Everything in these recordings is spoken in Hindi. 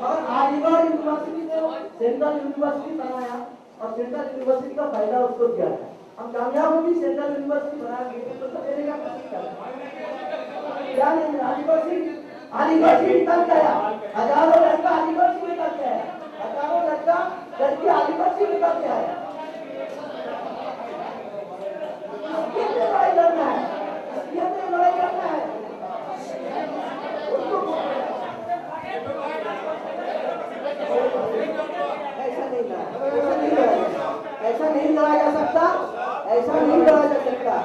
और अलीगढ़ यूनिवर्सिटी को सेंट्रल यूनिवर्सिटी बनाया और सेंट्रल यूनिवर्सिटी का फायदा उसको दिया है। हम कामयाब हो भी सेंट्रल यूनिवर्सिटी बनाएंगे तो देने का कोशिश करेंगे। क्या नहीं अलीगढ़ से निकल गया, हजारों लड़का अलीगढ़ से निकल गया, हजारों लड़का लड़की अलीगढ़ से निकल गया है। लड़ाई लड़ना है, लड़ाई करना है। ऐसा नहीं लड़ा जा सकता, ऐसा नहीं लड़ा जा सकता।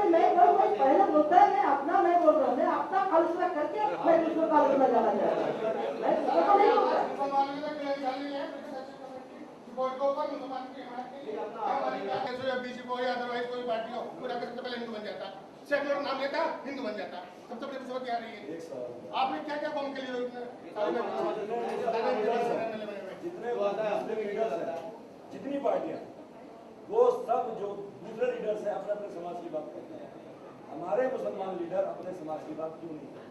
नहीं, पहले बोलता है मैं अपना मैं बोल रहा हूँ, मैं अपना आलोचना करके मैं दूसरों का आलोचना जाना चाहता हूँ। मैं दूसरों को नहीं बोलता। कोई पार्टी हो पूरा सबसे पहले हिंदू बन जाता, सेकुलर नाम लेता हिंदू बन जाता। सबसे बड़ी मुसीबत क्या रही है? आपने क्या क्या कौम के लिए जितनी पार्टियां वो सब जो दूसरे लीडर्स हैं अपने अपने समाज की बात करते हैं। हमारे मुसलमान लीडर अपने समाज की बात क्यों नहीं करते?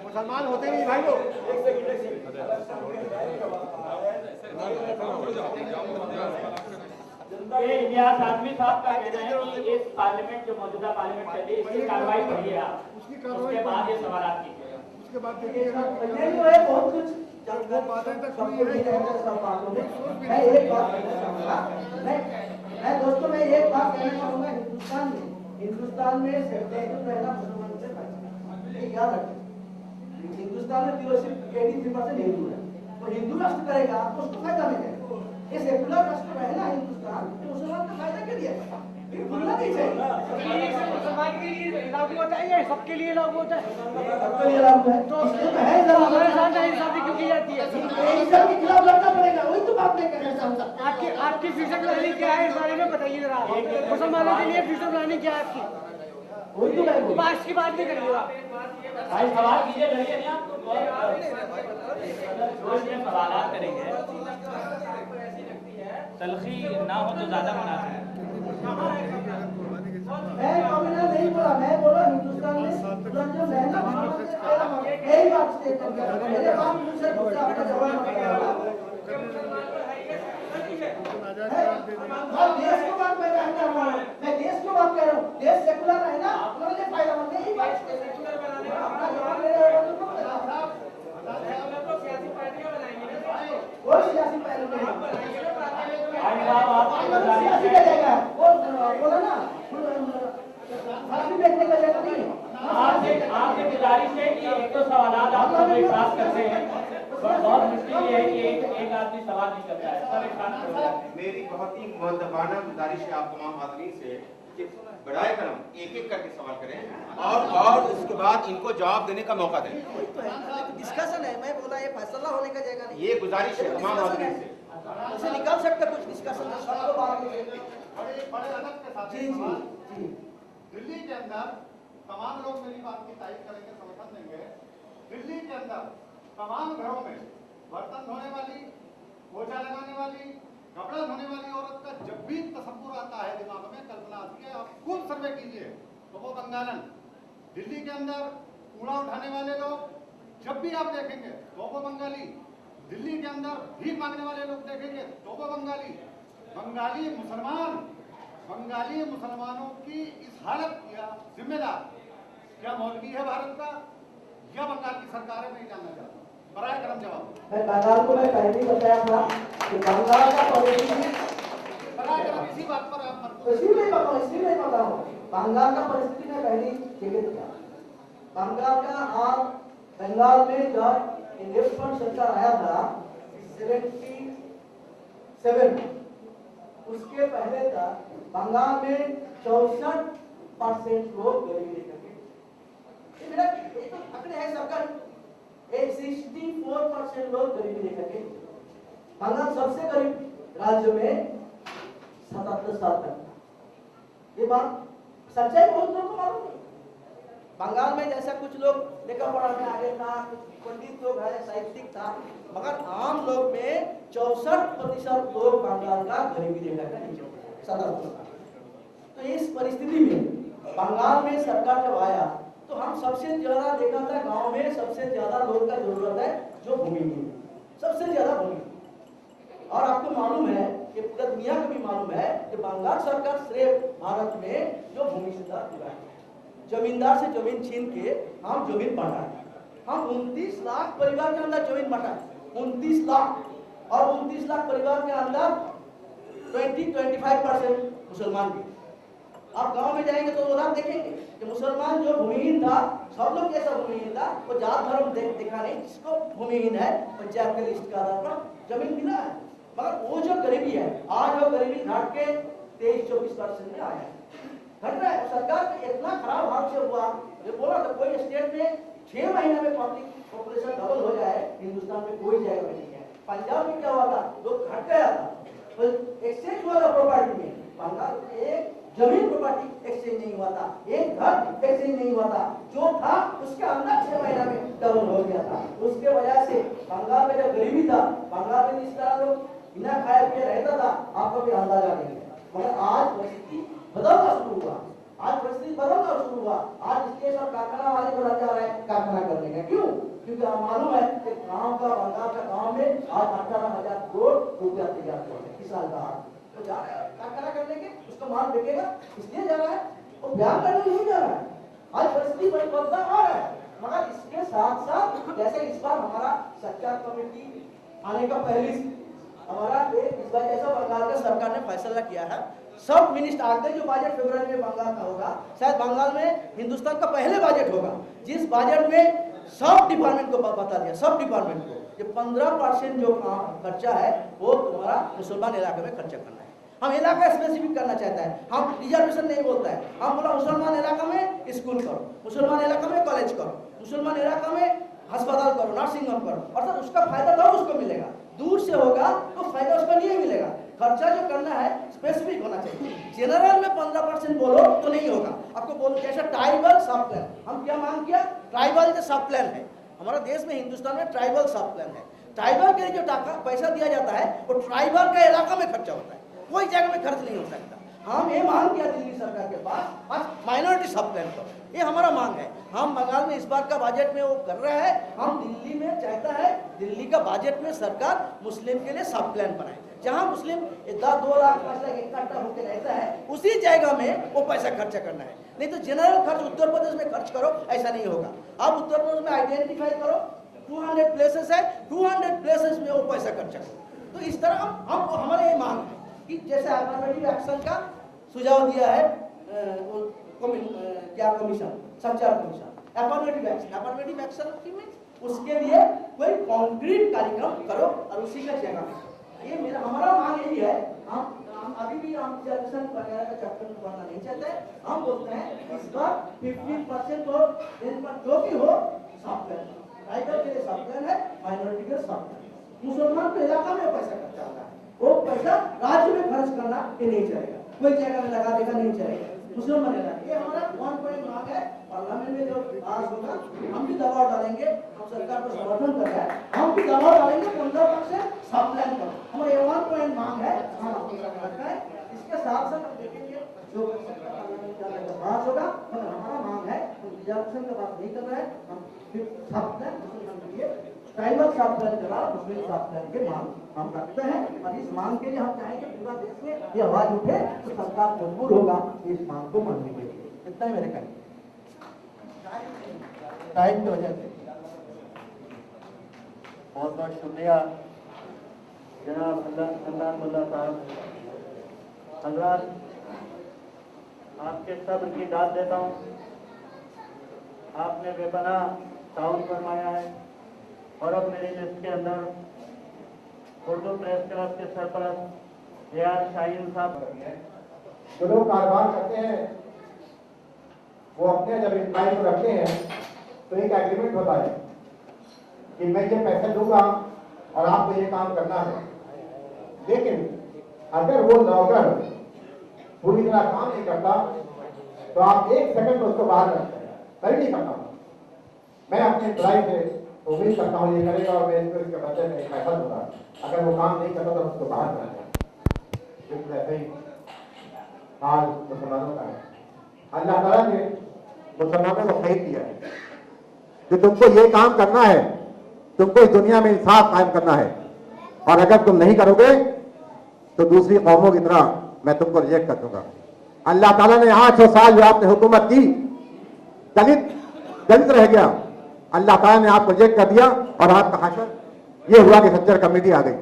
मुसलमान होते नहीं भाई लोग। इलियास आदमी साहब का कहना है कि इस पार्लियामेंट जो मौजूदा पार्लियामेंट चल रही है इसकी कार्रवाई करिए आप, उसके बाद ये सवाल कीजिएगा। उसके बाद देखिएगा बहुत कुछ वो बातें तक मैं एक बात कहना चाहूँगा, मैं दोस्तों मैं एक बात कहना चाहूँगा, हिंदुस्तान में सेक्युलर रहना मुसलमान से ये याद रखें। हिंदुस्तान में 83% हिंदू है, तो हिंदू राष्ट्र करेगा तो उसको फायदा मिलेगा। ये सेक्युलर राष्ट्र रहना हिंदुस्तान तो मुसलमान का फायदा के लिए फिर भूलना नहीं चाहिए। मुसलमान के लिए लागू होता है, सबके लिए लागू होता है, सबके लिए लागू है। तो है हमारे साथ नाइंसाफी क्यों की जाती है? इसके खिलाफ लड़ना पड़ेगा, वही तो बात मैं कहना चाहूँगा। आपकी फ्यूचर प्लानिंग क्या है इस बारे में बताइए जरा। मुसलमानों के लिए फ्यूचर प्लानिंग क्या है आपकी? वही तो मैं पास्ट की बात नहीं करिए आप। भाई सवाल कीजिए, लड़िए नहीं आप सवाल करेंगे, तलखी ना हो तो ज्यादा मुनासिब है। मैं कम्युनल नहीं बोला, मैं बोला हिंदुस्तान में जो रहना यही बात से मेरे बात मुझसे आपका जवाब देश को बात मैं कहना रहा हूँ, मैं देश को बात कह रहा हूँ। देश सेकुलर है ना, अपने लिए फायदा मंद है। बात अपना जवाब ले रहे हो तो सियासी पार्टियां बनाएंगे, कोई सियासी पार्टी नहीं सियासी का जगह बोला ना, बेचने का जगह नहीं। आपसे गुजारिश है कि एक तो सवाल आप सब एक साथ करते हैं, बहुत मुश्किल ये है कि एक आदमी सवाल नहीं करता है, सब एक साथ करते हैं। मेरी बहुत ही मुअद्दबाना गुजारिश है आप तमाम हाज़रीन से कि बड़ाए करम एक एक करके सवाल करें और उसके बाद इनको जवाब देने का मौका दें। डिस्कशन है, मैं बोला ये फैसला होने का जगह नहीं। ये गुजारिश है तमाम हाज़रीन से। उसे निकाल सकते कुछ डिस्कशन सबको बात में बड़े अदब के साथ जी। दिल्ली के अंदर तमाम लोग मेरी बात की तारीफ करेंगे, समर्थन देंगे। दिल्ली के अंदर तमाम घरों में बर्तन धोने वाली, पोछा लगाने वाली, कपड़ा धोने वाली औरत का जब भी तस्वुर आता है दिमाग में, कल्पना आती है, आप खुद सर्वे कीजिए तो वो बंगालन। दिल्ली के अंदर कूड़ा उठाने वाले लोग जब भी आप देखेंगे तो वो बंगाली। दिल्ली के अंदर भीख मांगने वाले लोग देखेंगे तो वो बंगाली। बंगाली मुसलमानों की इस हालत का जिम्मेदार क्या मौलवी है भारत का या बंगाल की सरकार है, नहीं जानना चाहता। बराए करम जवाब। मैं बंगाल को मैं पहले ही बताया था कि बंगाल का परिस्थिति बराए करम इसी बात पर आप इसलिए नहीं पता हूँ। बंगाल का परिस्थिति में पहले चिकित किया। बंगाल में जब इंडिपेंडेंट सरकार आया था 77 उसके पहले तक बंगाल में 64% लोग गरीबी रेखा के, ये मेरा तो आंकड़े है सरकार, 64% लोग गरीबी रेखा के। बंगाल सबसे गरीब राज्य में 77 साल तक था। ये बात सच्चाई बहुत लोगों को मालूम नहीं। बंगाल में जैसा कुछ लोग लेखा पढ़ा में आगे था, पंडित लोग है, साहित्यिक था, मगर आम लोग में 64% लोग बंगाल का गरीबी रेखा का नीचे होते, 70%। तो इस परिस्थिति में बंगाल में सरकार जब आया तो हम सबसे ज्यादा देखा था गांव में सबसे ज्यादा लोग का जरूरत है जो भूमिहीन, सबसे ज्यादा भूमिहीन। और आपको मालूम है, ये पूरा दुनिया को भी मालूम है कि बंगाल सरकार सिर्फ भारत में जो भूमिहीनता पूरा है, जमींदार से जमीन छीन के हम जमीन बांटा, हम 29 लाख परिवार के अंदर जमीन बांटा, 29 लाख, और 29 लाख परिवार के अंदर 20-25% मुसलमान भी। आप गांव में जाएंगे तो आप देखेंगे कि मुसलमान जो भूमिहीन था, सब लोग कैसा भूमिहीन था, वो जात धर्म देखा नहीं, जिसको भूमिहीन है पंचायत के लिस्ट के आधार पर जमीन मिला है। मगर वो जो गरीबी है, आज वो गरीबी घट के 23-24% में आया है, घट रहा है। सरकार इतना खराब हाल से हुआ, जो बोला था कोई स्टेट में 6 महीने में पब्लिक पॉपुलेशन डबल हो जाए, हिंदुस्तान में कोई जगह में नहीं है। पंजाब में क्या हुआ था, लोग घट गया था, तो एक्सचेंज हुआ था प्रॉपर्टी में, बंगाल में एक जमीन प्रॉपर्टी एक्सचेंज नहीं हुआ था, एक घर एक्सचेंज नहीं हुआ था, जो था उसके अंदर 6 महीना में डबल हो गया था। उसके वजह से बंगाल में जो गरीबी था, बंगाल में इस तरह लोग बिना खाए पिए रहता था, आपको भी अंदाजा नहीं है। मगर आज परिस्थिति बदलना शुरू हुआ, आज परिस्थिति बदलना शुरू हुआ। आज इसके सब कारखाना वाले को लग जा रहे हैं कारखाना करने का, क्यों? क्योंकि हमें मालूम है कि गांव का, बंगाल का गांव में आज 18,000 करोड़ रुपया तैयार हुआ है किसान का, तो जा रहा है कारखाना करने के, उसका माल बिकेगा इसलिए जा रहा है, वो ब्याह करने नहीं जा रहा है। आज परिस्थिति बदलता आ रहा है। मगर इसके साथ साथ जैसे इस बार हमारा सच्चा कमेटी आने का पहले हमारा इस बार ऐसा बंगाल का सरकार ने फैसला किया है, सब मिनिस्टर आगे जो बजट फरवरी में बंगाल का होगा, शायद बंगाल में हिंदुस्तान का पहले बजट होगा जिस बजट में सब डिपार्टमेंट को बता दिया, सब डिपार्टमेंट को कि 15% जो खर्चा है वो तुम्हारा मुसलमान इलाके में खर्चा करना है। हम इलाका स्पेसिफिक करना चाहता है, हम रिजर्वेशन नहीं बोलता है, हम बोला मुसलमान इलाका में स्कूल करो, मुसलमान इलाका में कॉलेज करो, मुसलमान इलाका में अस्पताल करो, नर्सिंग होम करो, और सर उसका फायदा तो उसको मिलेगा, दूर से होगा तो फायदा उसका नहीं मिलेगा। खर्चा जो करना है स्पेसिफिक होना चाहिए, जनरल में 15% बोलो तो नहीं होगा। आपको बोलो जैसा ट्राइबल सब प्लान, हम क्या मांग किया, ट्राइबल जो सब प्लान है हमारा देश में, हिंदुस्तान में ट्राइबल सब प्लान है। ट्राइबल के लिए जो पैसा दिया जाता है वो ट्राइबल का इलाका में खर्चा होता है, कोई जगह में खर्च नहीं हो सकता। हम ये मांग किया दिल्ली सरकार के पास, आज माइनॉरिटी सब प्लान करो, ये हमारा मांग है। हम बंगाल में इस बार का बजट में वो कर रहे हैं, हम दिल्ली में चाहता है दिल्ली का बजट में सरकार मुस्लिम के लिए सब प्लान बनाए, जहां मुस्लिम 2 लाख 5 लाख इकट्ठा होकर रहता है, उसी जगह में वो पैसा खर्चा करना है। नहीं तो जनरल खर्च उत्तर प्रदेश में खर्च करो, ऐसा नहीं होगा। आप उत्तर प्रदेश में आइडेंटिफाई करो, 200 प्लेसेस है, 200 प्लेसेस में वो पैसा खर्चा करो। तो इस तरह हम हमारे ये मांग है कि जैसे अफर्मेटिव एक्शन का सुझाव दिया है क्या कमीशन, संचार कमीशन, अफर्मेटिव एक्शन में उसके लिए कोई कॉन्क्रीट कार्यक्रम करो और उसी का जगह में ये मेरा हमारा मांग यही है। हम अभी भी हम रिजर्वेशन वगैरह का चक्कर बढ़ना नहीं चाहते। हम बोलते हैं इस बार 15% हो, जो भी हो सब प्लान, ट्राइबल के लिए सब प्लान है, माइनॉरिटी के सब प्लान। मुसलमान के इलाका में पैसा खर्चा होता है, वो पैसा राज्य में खर्च करना ये नहीं चलेगा, कोई जगह में लगा देगा नहीं चलेगा, मुसलमान इलाका। ये हमारा 1 पॉइंट मांग है, पार्लियामेंट में जो पास होगा हम भी दबाव डालेंगे, हम सरकार को समर्थन कर रहे हैं, हम भी दबाव डालेंगे 15% सब प्लान करो। हमारा ये 1 पॉइंट मांग है, हम रखा है। इसके साथ साथ हम देखेंगे जो पास होगा, मगर हमारा मांग है हम रिजर्वेशन का बात नहीं कर रहे हैं, हम सब प्लान मुसलमान के लिए ट्राइबल सब प्लान करा, मुस्लिम सब प्लान के मांग हम रखते हैं। और इस मांग के लिए हम चाहेंगे पूरा देश में ये आवाज उठे तो सरकार मजबूर होगा इस मांग को मानने के लिए। इतना ही मेरे कहेंगे टाइम की वजह से। बहुत बहुत शुक्रिया जनाब अल्लाह मुल्ला साहब। हजरात, आपके सब्र की दाद देता हूँ, आपने बेपनाह ताउन फरमाया है। और अब मेरी लिस्ट के अंदर उर्दू प्रेस क्लब के सरपरस्त रियाज शाहीन साहब। जो लोग कारोबार करते हैं वो अपने जब इम्प्लाई को रखते हैं तो एक एग्रीमेंट होता है कि मैं ये पैसे दूंगा और आपको ये काम करना है। लेकिन अगर वो नौकर पूरी तरह काम नहीं करता तो आप 1 सेकंड में उसको बाहर रखते हैं। मैं नहीं करता हूँ। मैं अपने ड्राइव से उम्मीद करता हूँ ये करेगा और मैं इसके बच्चे में एक पैसा दूंगा। अगर वो काम नहीं करता तो उसको बाहर करेगा। बिल्कुल ऐसे ही हाल मुसलमानों का है। अल्लाह ताला ने मुसलमानों को खैर दिया है कि तुमको ये काम करना है, तुमको इस दुनिया में इंसाफ कायम करना है, और अगर तुम नहीं करोगे तो दूसरी कौमों की तरह मैं तुमको रिजेक्ट कर दूंगा। अल्लाह ताला ने 800 साल जो आपने हुकूमत की, दलित रह गया, अल्लाह ताला ने आपको रिजेक्ट कर दिया और आपका हाशर ये हुआ कि सच्चर कमेटी आ गई।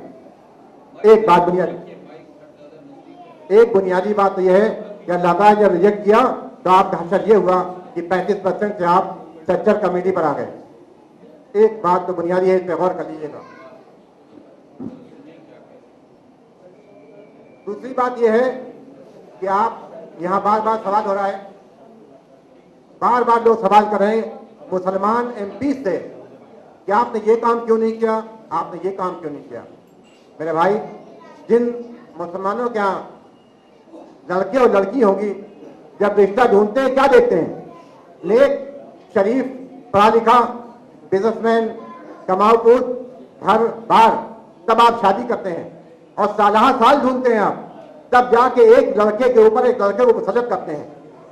एक बुनियादी बात तो यह है कि अल्लाह ताला ने जब रिजेक्ट किया तो आपका हाशर ये हुआ कि 35% से आप सच्चर कमेटी पर आ गए। एक बात तो बुनियादी है, इस पर गौर कर लीजिएगा। दूसरी बात यह है कि आप यहां बार बार सवाल हो रहा है, बार बार लोग सवाल कर रहे हैं मुसलमान एमपी से कि आपने ये काम क्यों नहीं किया, आपने ये काम क्यों नहीं किया। मेरे भाई, जिन मुसलमानों के यहाँ लड़के और लड़की होंगी, जब रिश्ता ढूंढते हैं क्या देखते हैं? नेक, शरीफ, पढ़ा लिखा, बिजनेसमैन, कमाऊपुर, घर बार, तब आप शादी करते हैं और साल ढूंढते हैं आप, तब जाके एक लड़के के ऊपर एक लड़के को मुसल्लत करते हैं,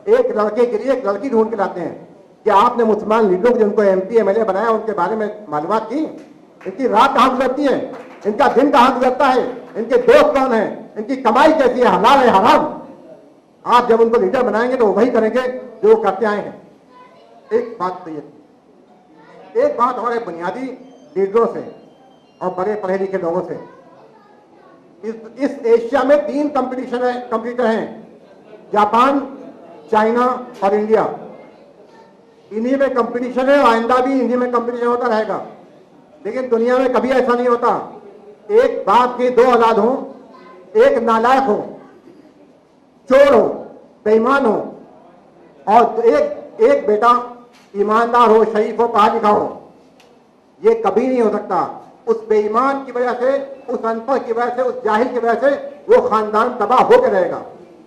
एक लड़के के लिए एक लड़की ढूंढ के लाते हैं। क्या आपने मुसलमान लीडरों को जिनको एमपी एमएलए बनाया उनके बारे में मालूमात की? इनकी रात कहाँ गुजरती है, इनका दिन कहाँ गुजरता है, इनके दोस्त कौन है, इनकी कमाई कैसी है, हलाल है हराम? आप जब उनको लीडर बनाएंगे तो वही करेंगे जो वो करते आए हैं। एक बात तो ये, एक बात और है बुनियादी लीडरों से और बड़े पढ़े लिखे लोगों से। इस एशिया में 3 कंपटीटर हैं, जापान, चाइना और इंडिया। इन्हीं में कंपटीशन है, आइंदा भी इन्हीं में कंपटीशन होता रहेगा। लेकिन दुनिया में कभी ऐसा नहीं होता एक बाप के 2 औलाद हो, एक नालायक हो, चोर हो, बेईमान हो, और एक बेटा ईमानदार हो, शरीफ हो, पढ़ा लिखा हो। ये कभी नहीं हो सकता। उस बेईमान की वजह से, उस अनपढ़ की वजह से, उस जाहिल की वजह से वो खानदान तबाह होकर रहेगा।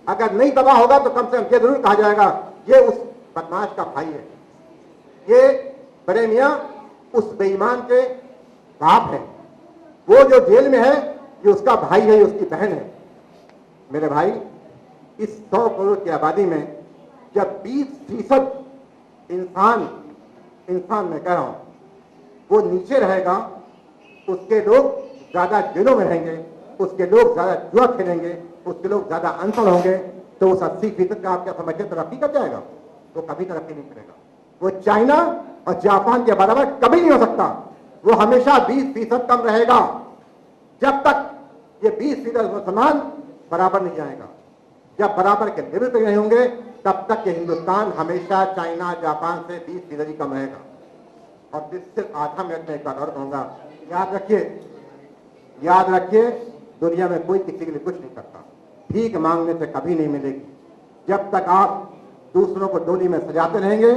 अगर नहीं तबाह होगा तो कम से कम ये जरूर कहा जाएगा ये उस बदमाश का भाई है, ये बड़े मियाँ उस बेईमान के बाप है, वो जो जेल में है ये उसका भाई है, ये उसकी बहन है। मेरे भाई, इस 100 करोड़ की आबादी में जब 20% इंसान मैं कह रहा हूं वो नीचे रहेगा, उसके लोग ज्यादा जेलों में रहेंगे, उसके लोग ज्यादा जुआ खेलेंगे, उसके लोग ज्यादा अनपढ़ होंगे, तो उस 80% का आप क्या समझते तरक्की कर जाएगा? वो कभी तरक्की नहीं करेगा। वो चाइना और जापान के बराबर कभी नहीं हो सकता। वो हमेशा 20% कम रहेगा। जब तक ये 20% मुसलमान बराबर नहीं जाएगा, जब बराबर के लेवल पे नहीं होंगे, तब तक ये हिंदुस्तान हमेशा चाइना, जापान से 20% ही कम रहेगा। और सिर्फ आधा मिनट में एक बात और कहूंगा, याद रखिए, दुनिया में कोई किसी के लिए कुछ नहीं करता, भीख मांगने से कभी नहीं मिलेगी। जब तक आप दूसरों को डोली में सजाते रहेंगे,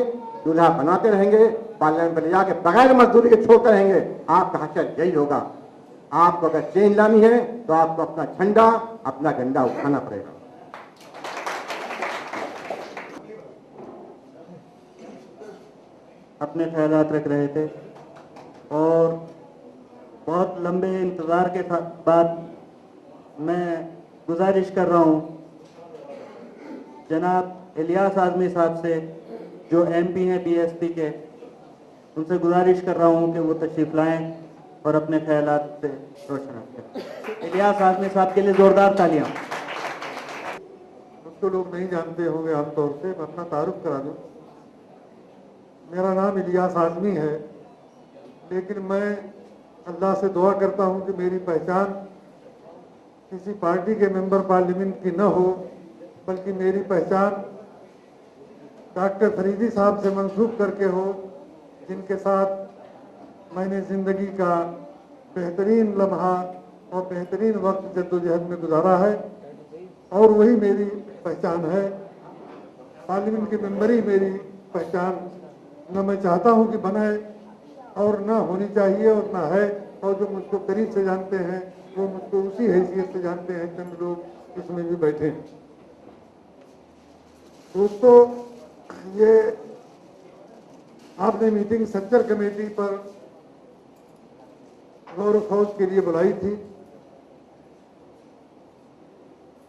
दूल्हा बनाते रहेंगे, पार्लियामेंट में ले जाके बगैर मजदूरी के छोड़ते रहेंगे, आपका हशर यही होगा। आपको अगर चेंज लानी है तो आपको अपना झंडा, अपना झंडा उठाना पड़ेगा। अपने ख्यालात रख रहे थे और बहुत लंबे इंतज़ार के बाद मैं गुजारिश कर रहा हूँ जनाब इलियास आज़मी साहब से, जो एमपी हैं बीएसपी के, उनसे गुजारिश कर रहा हूँ कि वो तशरीफ़ लाएं और अपने ख्यालात से रोशन रखें। इलियास आज़मी साहब के लिए ज़ोरदार तालियां। मुझको लोग नहीं जानते होंगे आमतौर से, मैं अपना तारुफ करा दूँ। मेरा नाम इलियास आज़मी है, लेकिन मैं अल्लाह से दुआ करता हूँ कि मेरी पहचान किसी पार्टी के मेंबर पार्लियामेंट की न हो, बल्कि मेरी पहचान डॉक्टर फरीदी साहब से मंसूब करके हो, जिनके साथ मैंने ज़िंदगी का बेहतरीन लम्हा और बेहतरीन वक्त जद्दोजहद में गुजारा है, और वही मेरी पहचान है। पार्लियामेंट की मेंबरी मेरी पहचान न मैं चाहता हूं कि बने और न होनी चाहिए और न है, और जो मुझको करीब से जानते हैं वो मुझको उसी हैसियत से जानते हैं। चंद लोग इसमें भी बैठे हैं। दोस्तों, ये आपने मीटिंग सच्चर कमेटी पर गौरव फौज के लिए बुलाई थी,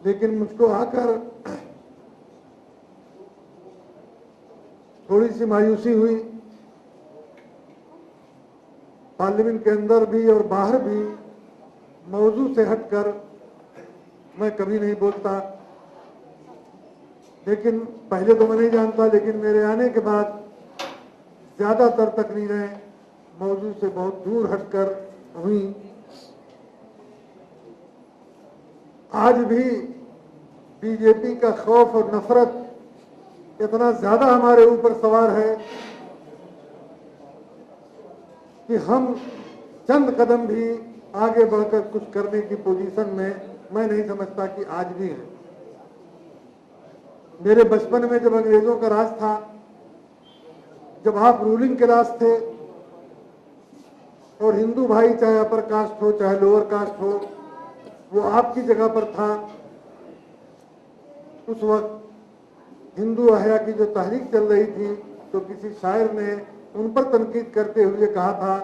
लेकिन मुझको आकर थोड़ी सी मायूसी हुई। पार्लियामेंट के अंदर भी और बाहर भी मौजू से हटकर मैं कभी नहीं बोलता, लेकिन पहले तो मैं नहीं जानता, लेकिन मेरे आने के बाद ज्यादातर तकरीरें मौजू से बहुत दूर हटकर हुई। आज भी बीजेपी का खौफ और नफरत इतना ज्यादा हमारे ऊपर सवार है कि हम चंद कदम भी आगे बढ़कर कुछ करने की पोजीशन में मैं नहीं समझता कि आज भी है। मेरे बचपन में जब अंग्रेजों का राज था, जब आप रूलिंग क्लास थे और हिंदू भाई चाहे अपर कास्ट हो चाहे लोअर कास्ट हो, वो आपकी जगह पर था। उस वक्त हिंदू अहया की जो तहरीक चल रही थी, तो किसी शायर ने उन पर तनकीद करते हुए कहा था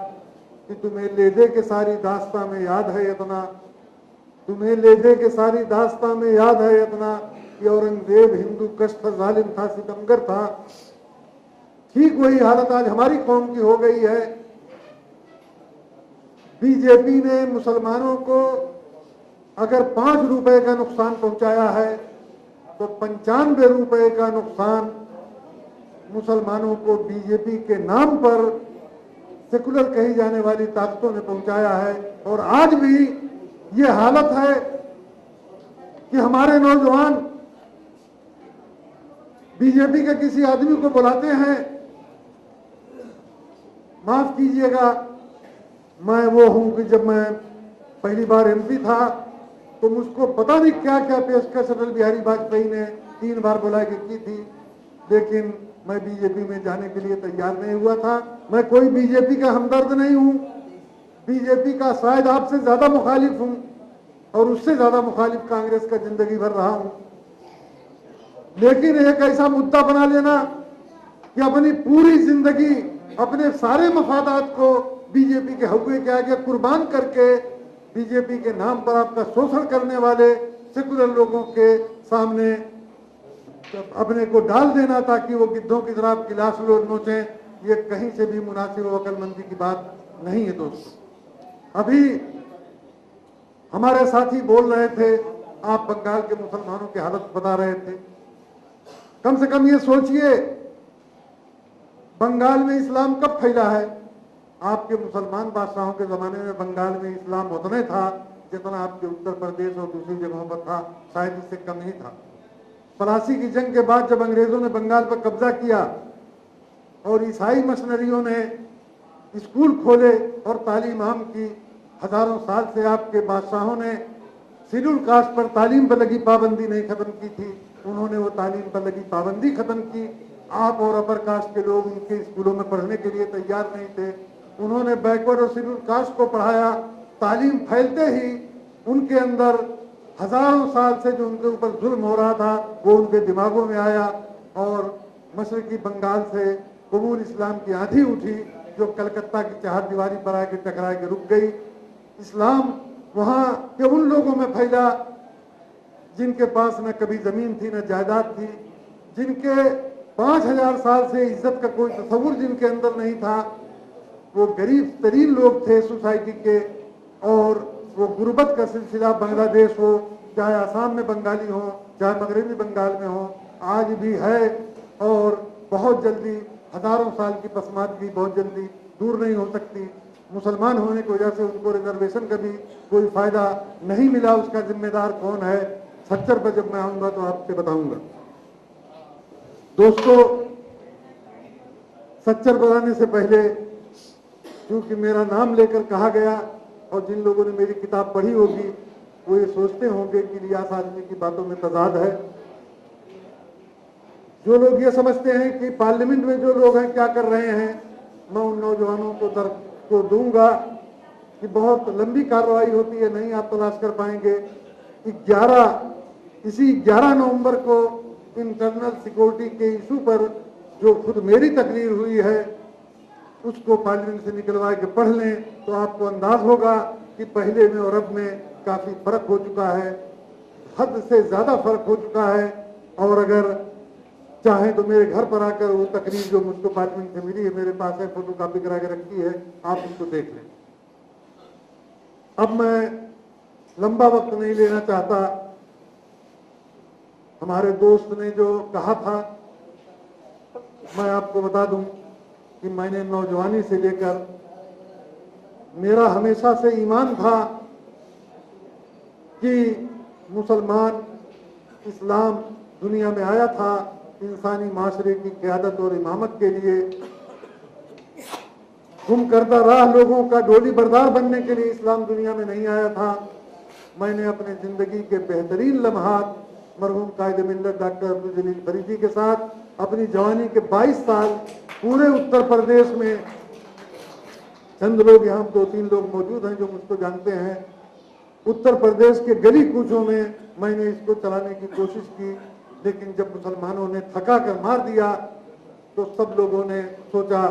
कि तुम्हें ले दे के सारी दास्तां में याद है इतना, तुम्हें ले दे के सारी दास्तां में याद है इतना कि औरंगजेब हिंदू कश था, जालिम था, सितमगर था। ठीक वही हालत आज हमारी कौम की हो गई है। बीजेपी ने मुसलमानों को अगर 5 रुपए का नुकसान पहुंचाया है, तो 95 रुपए का नुकसान मुसलमानों को बीजेपी के नाम पर सेकुलर कही जाने वाली ताकतों ने पहुंचाया है। और आज भी ये हालत है कि हमारे नौजवान बीजेपी के किसी आदमी को बुलाते हैं, माफ कीजिएगा, मैं वो हूं कि जब मैं पहली बार एमपी था तो मुझको पता नहीं क्या क्या पेशकश अटल बिहारी वाजपेयी ने 3 बार बुला के की थी, लेकिन मैं बीजेपी में जाने के लिए तैयार नहीं हुआ था। मैं कोई बीजेपी का हमदर्द नहीं हूं, बीजेपी का शायद आपसे ज्यादा मुखालिफ हूं और उससे ज्यादा मुखालिफ कांग्रेस का जिंदगी भर रहा हूं। लेकिन एक ऐसा मुद्दा बना लेना कि अपनी पूरी जिंदगी अपने सारे मफादात को बीजेपी के हक़ के आगे कुर्बान करके बीजेपी के नाम पर आपका शोषण करने वाले सेकुलर लोगों के सामने अपने को डाल देना ताकि वो गिद्धों की तरह की लाश नोचें, ये कहीं से भी मुनासिब व अक्लमंदी की बात नहीं है। दोस्तों, अभी हमारे साथी बोल रहे थे, आप बंगाल के मुसलमानों की हालत बता रहे थे। कम से कम ये सोचिए, बंगाल में इस्लाम कब फैला है? आपके मुसलमान बादशाहों के जमाने में बंगाल में इस्लाम उतना था जितना आपके उत्तर प्रदेश और दूसरी जगहों पर था, शायद इससे कम ही था। पलासी की जंग के बाद जब अंग्रेजों ने बंगाल पर कब्जा किया और ईसाई मशीनरियों ने स्कूल खोले और तालीम आम की, हजारों साल से आपके बादशाहों ने शेड्यूल कास्ट पर तालीम पर लगी पाबंदी नहीं खत्म की थी, उन्होंने वो तालीम पर लगी पाबंदी खत्म की। आप और अपर कास्ट के लोग उनके स्कूलों में पढ़ने के लिए तैयार नहीं थे, उन्होंने बैकवर्ड और शेड्यूल कास्ट को पढ़ाया। तालीम फैलते ही उनके अंदर हजारों साल से जो उनके ऊपर जुल्म हो रहा था वो उनके दिमागों में आया और मशरकी बंगाल से कबूल इस्लाम की आंधी उठी जो कलकत्ता की चारदीवारी पर आके टकरा के रुक गई। इस्लाम वहां के उन लोगों में फैला जिनके पास न कभी जमीन थी न जायदाद थी, जिनके 5000 साल से इज्जत का कोई तस्वुर जिनके अंदर नहीं था। वो गरीब तरीन लोग थे सोसाइटी के, और वो गुर्बत का सिलसिला बांग्लादेश हो, चाहे आसाम में बंगाली हो, चाहे मगरबी बंगाल में हो, आज भी है। और बहुत जल्दी, हजारों साल की पसमानदगी बहुत जल्दी दूर नहीं हो सकती। मुसलमान होने की वजह से उनको रिजर्वेशन का भी कोई फायदा नहीं मिला, उसका जिम्मेदार कौन है? सच्चर पर जब मैं आऊंगा तो आपसे बताऊंगा। दोस्तों, सच्चर बताने से पहले, क्योंकि मेरा नाम लेकर कहा गया और जिन लोगों ने मेरी किताब पढ़ी होगी वो ये सोचते होंगे कि इलियास आजमी की बातों में तजाद है। जो लोग ये समझते हैं कि पार्लियामेंट में जो लोग हैं क्या कर रहे हैं, मैं उन नौजवानों को दर्द को दूंगा कि बहुत लंबी कार्रवाई होती है, नहीं आप तलाश कर पाएंगे। 11 नवंबर को इंटरनल सिक्योरिटी के इशू पर जो खुद मेरी तकरीर हुई है उसको पार्लियामेंट से निकलवा के पढ़ लें तो आपको अंदाज होगा कि पहले में और अब में काफी फर्क हो चुका है, हद से ज्यादा फर्क हो चुका है। और अगर चाहे तो मेरे घर पर आकर वो तकरीर जो मुझको पार्लियामेंट से मिली है, मेरे पास है, फोटो कॉपी करा के रखी है, आप उसको देख लें। अब मैं लंबा वक्त नहीं लेना चाहता। हमारे दोस्त ने जो कहा था, मैं आपको बता दूं कि मैंने नौजवानी से लेकर मेरा हमेशा से ईमान था कि मुसलमान इस्लाम दुनिया में आया था इंसानी माशरे की क़यादत और इमामत के लिए, गुम करदा राह लोगों का डोली बरदार बनने के लिए इस्लाम दुनिया में नहीं आया था। मैंने अपने जिंदगी के बेहतरीन लम्हात मरहूम कायद मिल्लत डॉक्टर अब्दुल जलील फरीदी के साथ अपनी जवानी के 22 साल पूरे उत्तर प्रदेश में, चंद लोग यहाँ 2-3 लोग मौजूद हैं जो मुझको जानते हैं, उत्तर प्रदेश के गली कूचों में मैंने इसको चलाने की कोशिश की। लेकिन जब मुसलमानों ने थका कर मार दिया तो सब लोगों ने सोचा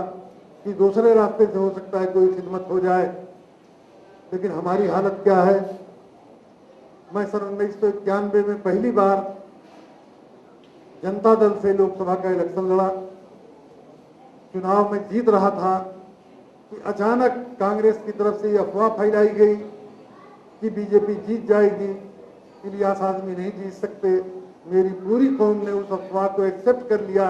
कि दूसरे रास्ते से हो सकता है कोई खिदमत हो जाए। लेकिन हमारी हालत क्या है। मैं सन 1991 में पहली बार जनता दल से लोकसभा का इलेक्शन लड़ा, चुनाव में जीत रहा था कि अचानक कांग्रेस की तरफ से ये अफवाह फैलाई गई कि बीजेपी जीत जाएगी, इलियास आज़मी नहीं जीत सकते। मेरी पूरी कौम ने उस अफवाह को एक्सेप्ट कर लिया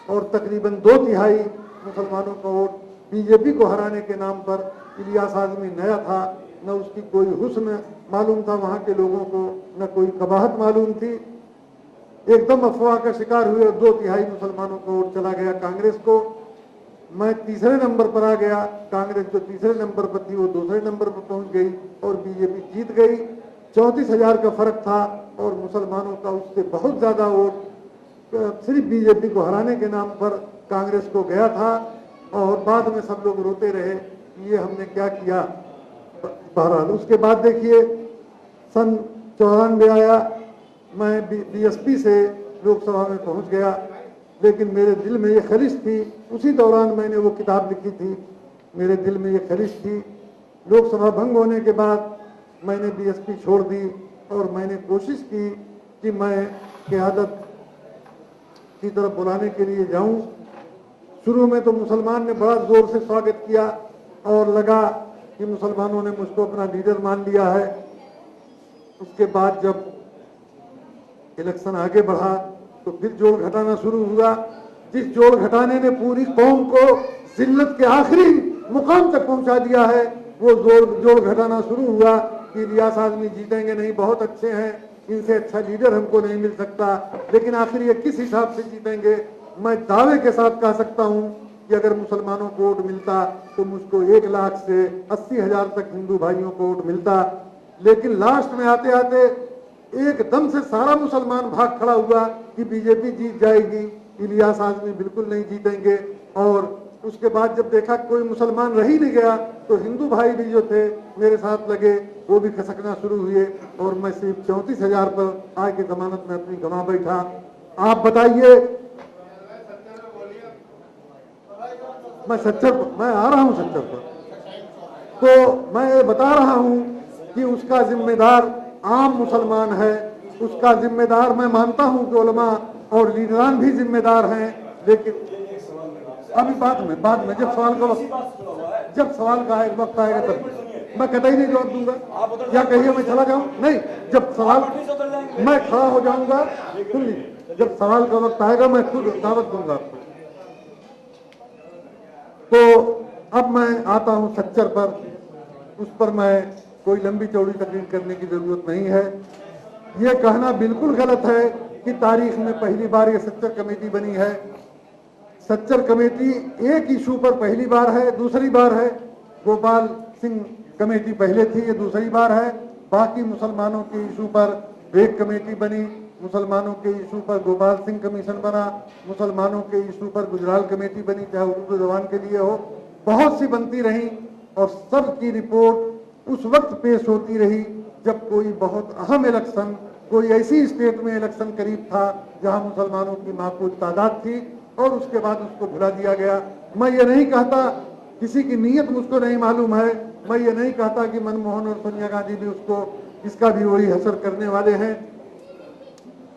और तकरीबन 2/3 मुसलमानों का वोट बीजेपी को हराने के नाम पर, इलियास आज़मी नया था, न उसकी कोई हुस्न मालूम था वहाँ के लोगों को, न कोई कबाहत मालूम थी, एकदम अफवाह का शिकार हुए और 2/3 मुसलमानों का वोट चला गया कांग्रेस को। मैं तीसरे नंबर पर आ गया, कांग्रेस जो तीसरे नंबर पर थी वो दूसरे नंबर पर पहुंच गई और बीजेपी जीत गई। 34,000 का फर्क था और मुसलमानों का उससे बहुत ज्यादा वोट सिर्फ बीजेपी को हराने के नाम पर कांग्रेस को गया था। और बाद में सब लोग रोते रहे कि ये हमने क्या किया। बहरहाल उसके बाद देखिए सन 94 आया, मैं बीएसपी से लोकसभा में पहुंच गया, लेकिन मेरे दिल में ये ख्वाहिश थी, उसी दौरान मैंने वो किताब लिखी थी, मेरे दिल में ये ख्वाहिश थी। लोकसभा भंग होने के बाद मैंने बीएसपी छोड़ दी और मैंने कोशिश की कि मैं क़यादत की तरफ बुलाने के लिए जाऊं। शुरू में तो मुसलमान ने बड़ा जोर से स्वागत किया और लगा कि मुसलमानों ने मुझको अपना लीडर मान लिया है। उसके बाद जब इलेक्शन आगे बढ़ा तो फिर जोड़ घटाना शुरू हुआ, जिस जोड़ घटाने ने पूरी कौम को जिल्लत के आखिरी मुकाम तक पहुंचा दिया है, वो जोड़ घटाना शुरू हुआ कि इलियास आज़मी जीतेंगे नहीं, बहुत अच्छे हैं, इनसे अच्छा लीडर हमको नहीं मिल सकता, लेकिन आखिर ये किस हिसाब से जीतेंगे। मैं दावे के साथ कह सकता हूं कि अगर मुसलमानों को वोट मिलता तो मुझको 1 लाख से 80,000 तक हिंदू भाइयों को वोट मिलता। लेकिन लास्ट में आते आते एकदम से सारा मुसलमान भाग खड़ा हुआ कि बीजेपी जीत जाएगी, इलियास आज़मी बिल्कुल नहीं जीतेंगे। और उसके बाद जब देखा कोई मुसलमान रह ही नहीं गया तो हिंदू भाई भी जो थे मेरे साथ लगे, वो भी खसकना शुरू हुए और मैं सिर्फ 34,000 पर आय की जमानत में अपनी गंवा बैठा। आप बताइए, मैं आ रहा हूं सच्चर पर, तो मैं ये बता रहा हूं कि उसका जिम्मेदार आम मुसलमान है, उसका जिम्मेदार मैं मानता हूं कि उलमा और लीडरान भी जिम्मेदार हैं। लेकिन अभी बाद में जब सवाल का वक्त आएगा तब मैं कतई नहीं जवाब दूंगा। क्या कहिए मैं चला जाऊं? नहीं, जब सवाल मैं खड़ा हो जाऊंगा, सुन लीजिए, जब सवाल का वक्त आएगा मैं खुद दावत दूंगा आपको। तो अब मैं आता हूं सच्चर पर, उस पर मैं कोई लंबी चौड़ी तकरीर करने की जरूरत नहीं है। ये कहना बिल्कुल गलत है कि तारीख में पहली बार ये सच्चर कमेटी बनी है। सच्चर कमेटी एक इशू पर पहली बार है, दूसरी बार है। गोपाल सिंह कमेटी पहले थी, ये दूसरी बार है। बाकी मुसलमानों के इशू पर एक कमेटी बनी, मुसलमानों के इशू पर गोपाल सिंह कमीशन बना, मुसलमानों के इशू पर गुजराल कमेटी बनी, चाहे उर्दू जबान के लिए हो, बहुत सी बनती रही और सब की रिपोर्ट उस वक्त पेश होती रही जब कोई बहुत अहम इलेक्शन, कोई ऐसी स्टेट में इलेक्शन करीब था जहां मुसलमानों की माकूल तादाद थी, और उसके बाद उसको भुला दिया गया। मैं ये नहीं कहता, किसी की नीयत मुझको नहीं मालूम है, मैं ये नहीं कहता कि मनमोहन और सोनिया गांधी भी उसको इसका भी वही हसर करने वाले हैं,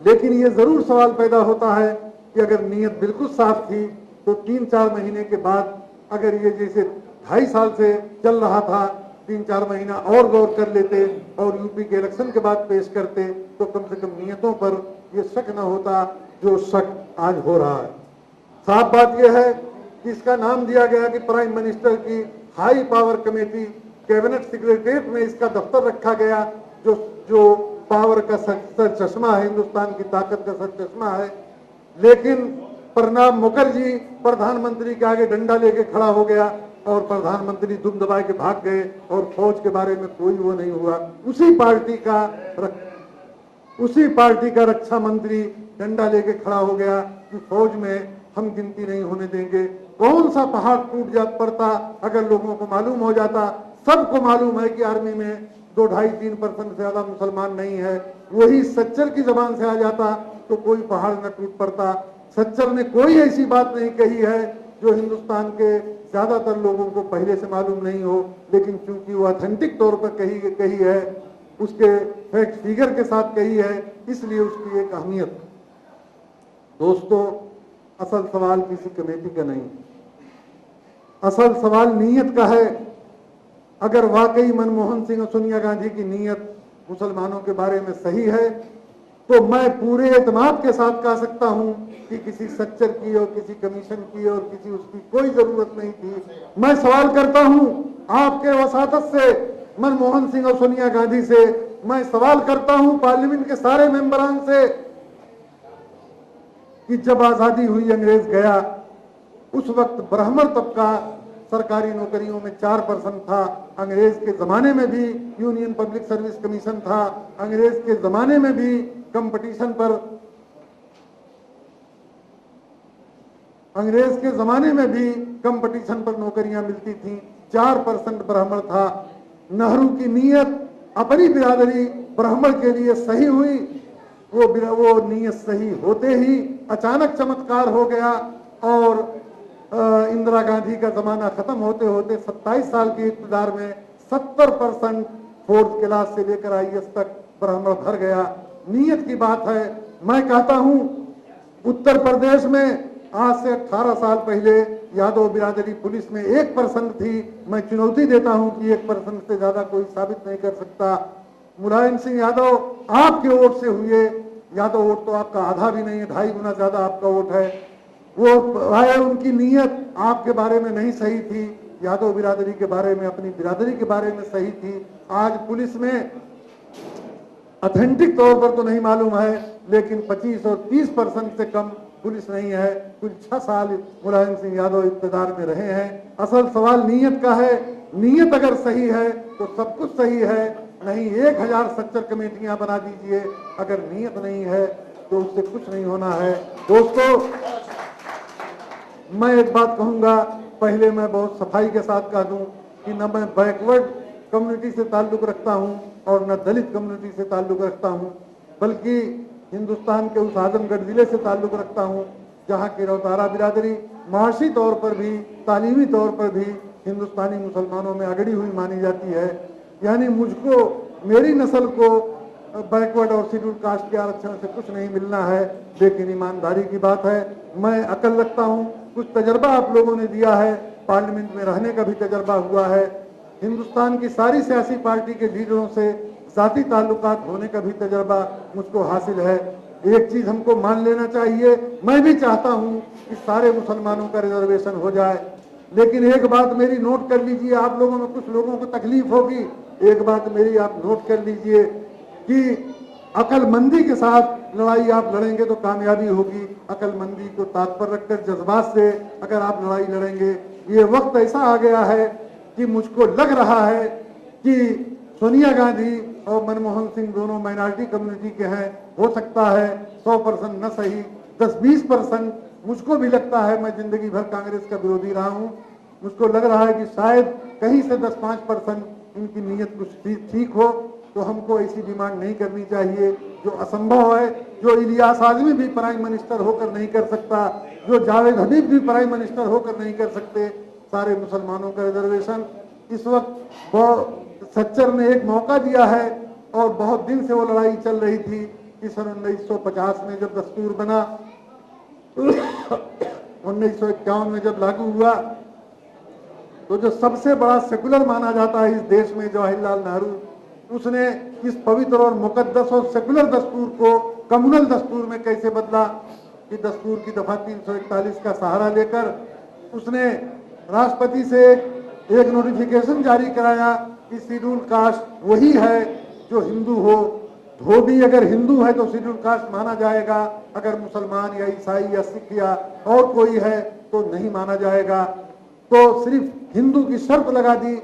लेकिन ये जरूर सवाल पैदा होता है कि अगर नीयत बिल्कुल साफ थी तो 3-4 महीने के बाद अगर ये जैसे 2.5 साल से चल रहा था 3-4 महीना और गौर कर लेते और यूपी के इलेक्शन के बाद पेश करते तो कम से कम नीयतों पर ये शक न होता जो शक आज हो रहा है। साफ बात यह है कि इसका नाम दिया गया कि प्राइम मिनिस्टर की high power committee, cabinet secretariat में इसका दफ्तर रखा गया, जो पावर का सर चश्मा है, हिंदुस्तान की ताकत का सर चश्मा है। लेकिन प्रणब मुखर्जी प्रधानमंत्री के आगे डंडा लेके खड़ा हो गया और प्रधानमंत्री दुम दबाए के भाग गए और फौज के बारे में कोई वो नहीं हुआ। उसी पार्टी का रक्षा मंत्री डंडा लेके खड़ा हो गया कि फौज में हम गिनती नहीं होने देंगे। कौन सा पहाड़ टूट जा पड़ता अगर लोगों को मालूम हो जाता। सबको मालूम है कि आर्मी में 2-2.5-3% से ज्यादा मुसलमान नहीं है। वही सच्चर की जबान से आ जाता तो कोई पहाड़ न टूट पड़ता। सच्चर ने कोई ऐसी बात नहीं कही है जो हिंदुस्तान के ज्यादातर लोगों को पहले से मालूम नहीं हो, लेकिन चूंकि वो ऑथेंटिक तौर पर कही है, उसके फैक्ट फिगर के साथ कही है, इसलिए उसकी एक अहमियत। दोस्तों, असल सवाल किसी कमेटी का नहीं, असल सवाल नीयत का है। अगर वाकई मनमोहन सिंह और सोनिया गांधी की नीयत मुसलमानों के बारे में सही है तो मैं पूरे एतमाद के साथ कह सकता हूं कि किसी सच्चर की और किसी कमीशन की और किसी उसकी कोई जरूरत नहीं थी। मैं सवाल करता हूं आपके वसातत से, मनमोहन सिंह और सोनिया गांधी से, मैं सवाल करता हूं पार्लियामेंट के सारे मेंबरान से कि जब आजादी हुई, अंग्रेज गया, उस वक्त ब्राह्मण तबका सरकारी नौकरियों में 4% था। अंग्रेज के जमाने में भी यूनियन पब्लिक सर्विस कमीशन था। अंग्रेज के जमाने में भी कंपटीशन पर, अंग्रेज के जमाने में भी कंपटीशन पर नौकरियां मिलती थी। 4% ब्राह्मण था। नेहरू की नीयत अपनी बिरादरी ब्राह्मण के लिए सही हुई। वो नीयत सही होते ही अचानक चमत्कार हो गया और इंदिरा गांधी का जमाना खत्म होते होते 27 साल के इक़्तिदार में 70% 4th क्लास से लेकर IAS तक ब्राह्मण भर गया। नीयत की बात है। मैं कहता हूं उत्तर प्रदेश में आज से 18 साल पहले यादव बिरादरी पुलिस में 1% थी। मैं चुनौती देता हूं कि 1% से ज्यादा कोई साबित नहीं कर सकता। मुलायम सिंह यादव आपके वोट से हुए, यादव वोट तो आपका आधा भी नहीं है, 2.5 गुना ज्यादा आपका वोट है। वो आए, उनकी नीयत आपके बारे में नहीं सही थी, यादव बिरादरी के बारे में, अपनी बिरादरी के बारे में सही थी। आज पुलिस में ऑथेंटिक तौर पर तो नहीं मालूम है, लेकिन 25 और 30% से कम पुलिस नहीं है। कुल 6 साल मुलायम सिंह यादव इक़्तिदार में रहे हैं। असल सवाल नीयत का है। नीयत अगर सही है तो सब कुछ सही है, नहीं 1000 सच्चर कमेटियां बना दीजिए, अगर नीयत नहीं है तो उससे कुछ नहीं होना है। दोस्तों, मैं एक बात कहूंगा, पहले मैं बहुत सफाई के साथ कह दूं कि न मैं बैकवर्ड कम्युनिटी से ताल्लुक रखता हूं और न दलित कम्युनिटी से ताल्लुक रखता हूं, बल्कि हिंदुस्तान के उस आजमगढ़ जिले से ताल्लुक रखता हूं जहां की रौतारा बिरादरी माशी तौर पर भी, तालीमी तौर पर भी हिंदुस्तानी मुसलमानों में अगड़ी हुई मानी जाती है। यानी मुझको, मेरी नस्ल को बैकवर्ड और शेड्यूल कास्ट के आरक्षण से कुछ नहीं मिलना है, लेकिन ईमानदारी की बात है, मैं अकल रखता हूँ। कुछ तजर्बा आप लोगों ने दिया है, पार्लियामेंट में रहने का भी तजर्बा हुआ है, हिंदुस्तान की सारी सियासी पार्टी के लीडरों से जाती ताल्लुकात होने का भी तजर्बा मुझको हासिल है। एक चीज हमको मान लेना चाहिए, मैं भी चाहता हूँ कि सारे मुसलमानों का रिजर्वेशन हो जाए, लेकिन एक बात मेरी नोट कर लीजिए, आप लोगों में कुछ लोगों को तकलीफ होगी, एक बात मेरी आप नोट कर लीजिए कि अकलमंदी के साथ लड़ाई आप लड़ेंगे तो कामयाबी होगी। अकलमंदी को तात्पर्य रखकर जज्बात से अगर आप लड़ाई लड़ेंगे, ये वक्त ऐसा आ गया है कि मुझको लग रहा है कि सोनिया गांधी और मनमोहन सिंह दोनों माइनॉरिटी कम्युनिटी के हैं। हो सकता है 100% न सही 10-20% मुझको भी लगता है, मैं जिंदगी भर कांग्रेस का विरोधी रहा हूं, मुझको लग रहा है कि शायद कहीं से 10-5% इनकी नीयत कुछ ठीक हो। तो हमको ऐसी डिमांड नहीं करनी चाहिए जो असंभव है, जो इलियास आजमी भी प्राइम मिनिस्टर होकर नहीं कर सकता। जो जावेद हबीब भी प्राइम मिनिस्टर होकर नहीं कर सकते, सारे मुसलमानों का रिजर्वेशन। इस वक्त सच्चर ने एक मौका दिया है और बहुत दिन से वो लड़ाई चल रही थी कि सन 1950 में जब दस्तूर बना, 1951 में जब लागू हुआ, तो जो सबसे बड़ा सेकुलर माना जाता है इस देश में जवाहरलाल नेहरू, उसने इस पवित्र और मुकद्दस और सेकुलर दस्तूर को कम्युनल दस्तूर में कैसे बदला कि दस्तूर की दफा 341 का सहारा लेकर उसने राष्ट्रपति से एक नोटिफिकेशन जारी कराया कि शेड्यूल कास्ट वही है जो हिंदू हो, धोबी अगर हिंदू है तो शेड्यूल कास्ट माना जाएगा, अगर मुसलमान या ईसाई या सिख या और कोई है तो नहीं माना जाएगा। तो सिर्फ हिंदू की शर्त लगा दी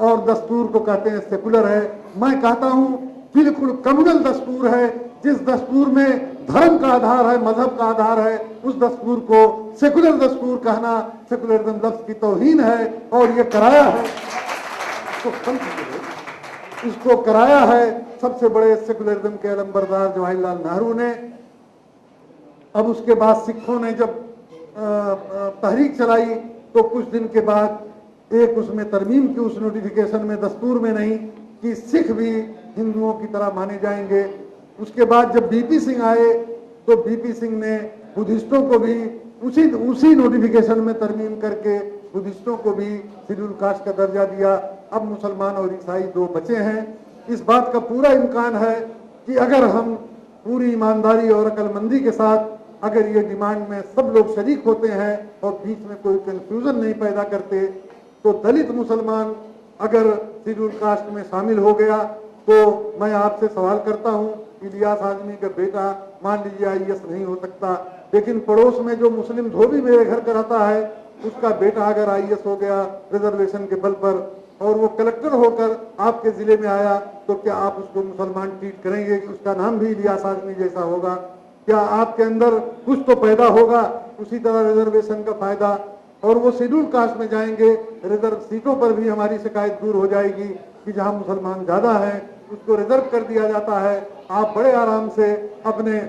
और दस्तूर को कहते हैं सेकुलर है। मैं कहता हूं बिल्कुल कम्युनल दस्तूर है। जिस दस्तूर में धर्म का आधार है, मजहब का आधार है, उस दस्तूर को सेकुलर दस्तूर कहना सेकुलरिज्म लफ्ज की तौहीन है। और ये कराया है, इसको कराया है सबसे बड़े सेकुलरिज्म के अलंबरदार जवाहरलाल नेहरू ने। अब उसके बाद सिखों ने जब तहरीक चलाई तो कुछ दिन के बाद एक उसमें तरमीम की उस नोटिफिकेशन में, दस्तूर में नहीं, कि सिख भी हिंदुओं की तरह माने जाएंगे। उसके बाद जब बीपी सिंह आए तो बीपी सिंह ने बुद्धिस्टों को भी उसी नोटिफिकेशन में तरमीम करके बुद्धिस्टों को भी शेड्यूल कास्ट का दर्जा दिया। अब मुसलमान और ईसाई दो बचे हैं। इस बात का पूरा इम्कान है कि अगर हम पूरी ईमानदारी और अक्लमंदी के साथ अगर ये डिमांड में सब लोग शरीक होते हैं और बीच में कोई कंफ्यूजन नहीं पैदा करते, तो दलित मुसलमान अगर शेड्यूल कास्ट में शामिल हो गया तो मैं आपसे सवाल करता हूं, इलियास आजमी का बेटा मान लीजिए IAS नहीं हो सकता, लेकिन पड़ोस में जो मुस्लिम धोबी मेरे घर का रहता है उसका बेटा अगर IAS हो गया रिजर्वेशन के बल पर और वो कलेक्टर होकर आपके जिले में आया, तो क्या आप उसको मुसलमान ट्रीट करेंगे कि उसका नाम भी इलियास आजमी जैसा होगा? क्या आपके अंदर कुछ तो पैदा होगा? उसी तरह रिजर्वेशन का फायदा, और वो शेड्यूल कास्ट में जाएंगे, रिजर्व सीटों पर भी हमारी शिकायत दूर हो जाएगी कि जहां मुसलमान ज्यादा है उसको रिजर्व कर दिया जाता है। आप बड़े आराम से अपने